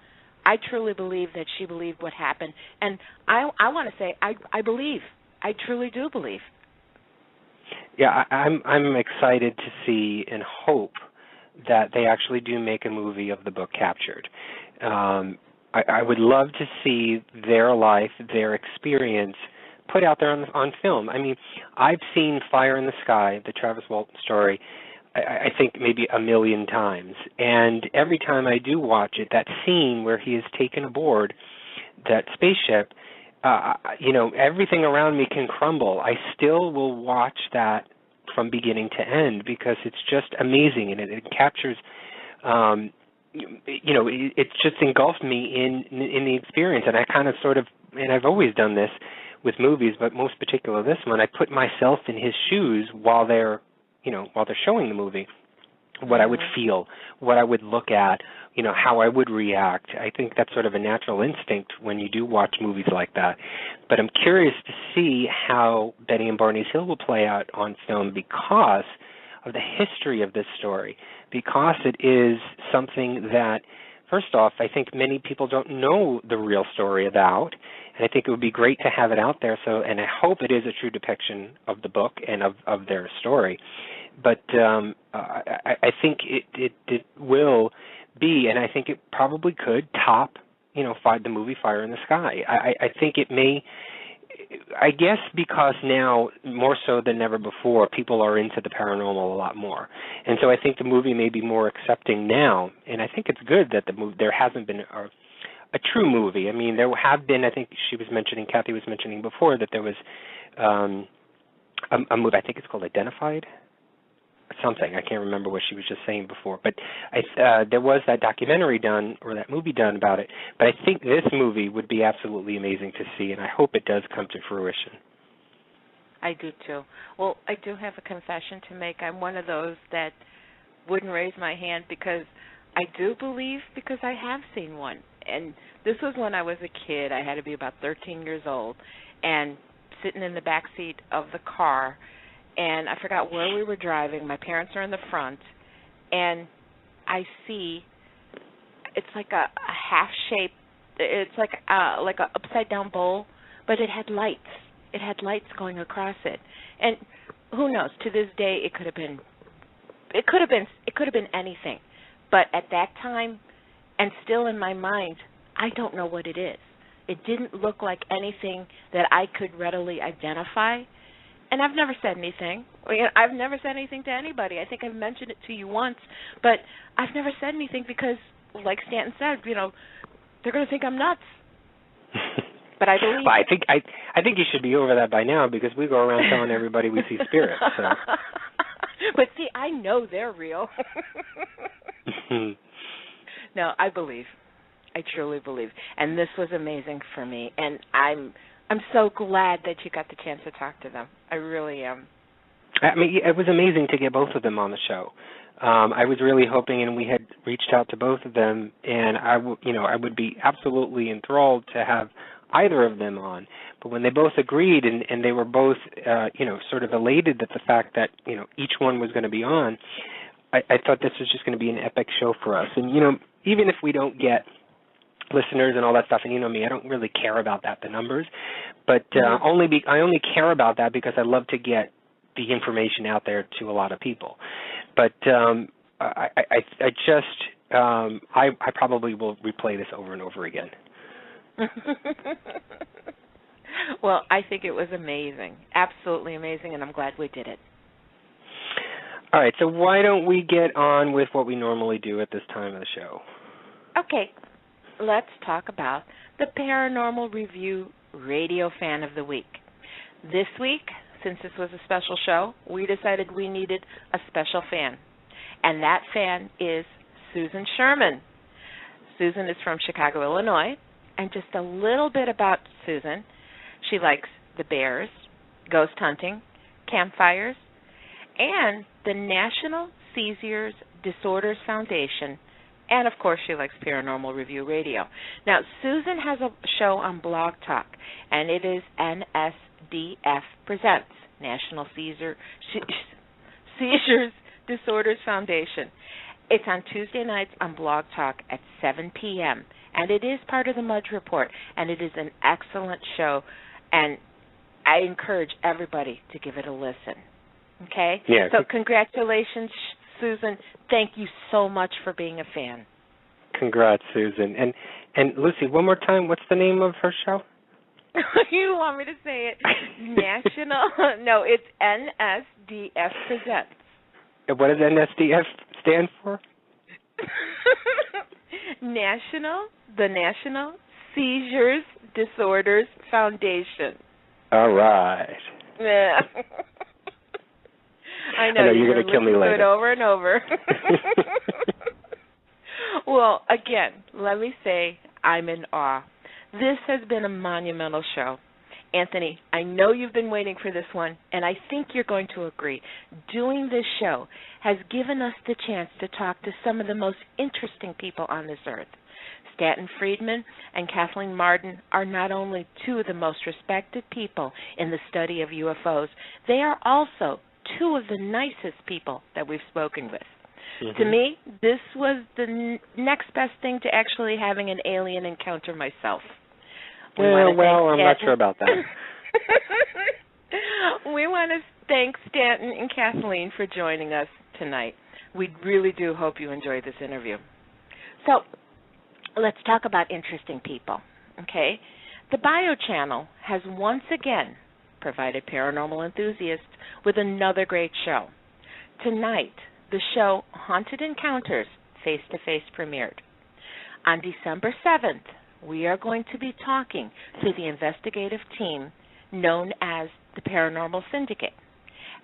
I truly believe that she believed what happened. And I want to say, I believe. I truly do believe. Yeah, I'm excited to see and hope that they actually do make a movie of the book Captured. I would love to see their life, their experience, put out there on film. I mean, I've seen Fire in the Sky, the Travis Walton story, I think maybe 1 million times. And every time I do watch it, that scene where he is taken aboard that spaceship, everything around me can crumble. I still will watch that from beginning to end because it's just amazing, and it captures, it's just engulfed me in the experience. And I kind of and I've always done this with movies, but most particular this one, I put myself in his shoes while they're showing the movie, what I would feel, what I would look at, how I would react. I think that's sort of a natural instinct when you do watch movies like that. But I'm curious to see how Betty and Barney Hill will play out on film because of the history of this story, because it is something that, first off, I think many people don't know the real story about, and I think it would be great to have it out there. And I hope it is a true depiction of the book and of their story. But I think it will be, and I think it probably could top, the movie Fire in the Sky. I think it may. I guess because now, more so than ever before, people are into the paranormal a lot more. And so I think the movie may be more accepting now. And I think it's good that there hasn't been a true movie. I mean, there have been, I think Kathy was mentioning before, that there was a movie, I think it's called Identified, something. I can't remember what she was just saying before. But there was that documentary done, or that movie done about it. But I think this movie would be absolutely amazing to see, and I hope it does come to fruition. I do, too. Well, I do have a confession to make. I'm one of those that wouldn't raise my hand because I do believe, because I have seen one. And this was when I was a kid. I had to be about 13 years old, and sitting in the back seat of the car, and I forgot where we were driving. My parents are in the front, and I see it's like a half shape. It's like a upside down bowl, but it had lights. It had lights going across it, and who knows? To this day, it could have been anything. But at that time, and still in my mind, I don't know what it is. It didn't look like anything that I could readily identify. And I've never said anything. I've never said anything to anybody. I think I've mentioned it to you once, but I've never said anything because, like Stanton said, they're going to think I'm nuts. But I believe. Well, I think you should be over that by now because we go around telling everybody we see spirits. So. But see, I know they're real. No, I believe. I truly believe. And this was amazing for me. And I'm so glad that you got the chance to talk to them. I really am. I mean, it was amazing to get both of them on the show. I was really hoping, and we had reached out to both of them, and I would be absolutely enthralled to have either of them on. But when they both agreed, and they were both, sort of elated at the fact that, each one was going to be on, I thought this was just going to be an epic show for us. And, even if we don't get listeners and all that stuff, and you know me, I don't really care about that, the numbers, but I only care about that because I love to get the information out there to a lot of people. But I probably will replay this over and over again. Well, I think it was amazing, absolutely amazing, and I'm glad we did it. All right, so why don't we get on with what we normally do at this time of the show? Okay, let's talk about the Paranormal Review Radio Fan of the Week. This week, since this was a special show, we decided we needed a special fan, and that fan is Susan Sherman. Susan is from Chicago, Illinois, and just a little bit about Susan. She likes the bears, ghost hunting, campfires, and the National Seizures Disorders Foundation, and, of course, she likes Paranormal Review Radio. Now, Susan has a show on Blogtalk, and it is NSDF Presents, National Seizures Disorders Foundation. It's on Tuesday nights on Blogtalk at 7 p.m., and it is part of the Mudge Report, and it is an excellent show, and I encourage everybody to give it a listen. Okay? Yeah. So congratulations, Susan. Thank you so much for being a fan. Congrats, Susan. And Lucy, one more time, what's the name of her show? You want me to say it? No, it's NSDF Presents. What does NSDF stand for? The National Seizures Disorders Foundation. All right. Yeah. I know you're going to kill me later. It over and over. Well, again, let me say I'm in awe. This has been a monumental show. Anthony, I know you've been waiting for this one, and I think you're going to agree. Doing this show has given us the chance to talk to some of the most interesting people on this earth. Stanton Friedman and Kathleen Marden are not only two of the most respected people in the study of UFOs, they are also two of the nicest people that we've spoken with. Mm-hmm. To me, this was the next best thing to actually having an alien encounter myself. Well, I'm not sure about that. We want to thank Stanton and Kathleen for joining us tonight. We really do hope you enjoyed this interview. So, let's talk about interesting people, okay? The Bio Channel has once again provided paranormal enthusiasts with another great show. Tonight, the show Haunted Encounters Face to Face premiered. On December 7th, we are going to be talking to the investigative team known as the Paranormal Syndicate,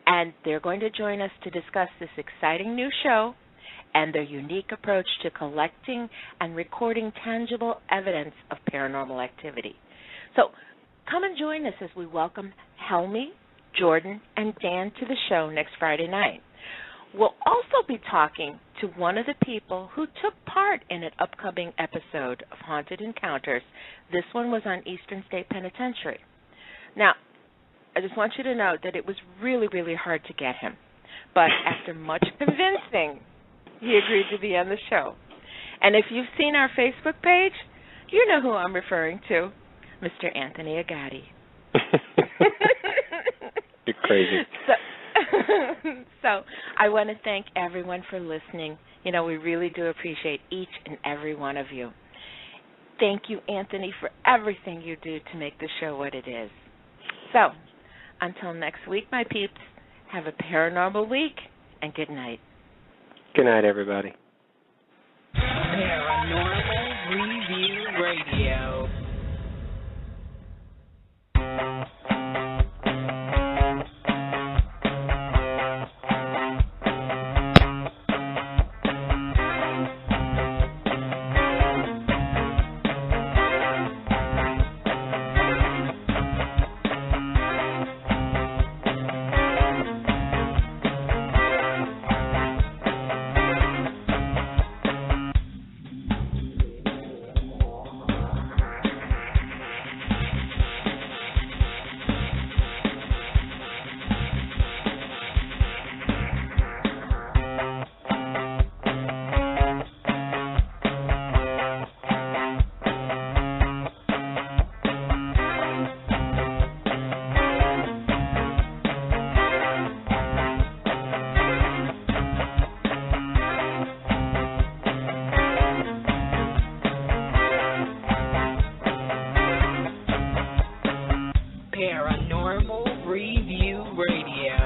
and they're going to join us to discuss this exciting new show and their unique approach to collecting and recording tangible evidence of paranormal activity. So come and join us as we welcome Helmy, Jordan, and Dan to the show next Friday night. We'll also be talking to one of the people who took part in an upcoming episode of Haunted Encounters. This one was on Eastern State Penitentiary. Now, I just want you to know that it was really, really hard to get him. But after much convincing, he agreed to be on the show. And if you've seen our Facebook page, you know who I'm referring to, Mr. Anthony Agati. You're crazy. So I want to thank everyone for listening. You know, we really do appreciate each and every one of you. Thank you, Anthony, for everything you do to make the show what it is. So, until next week, my peeps, have a paranormal week, and good night. Good night, everybody. Paranormal Review Radio. Radio.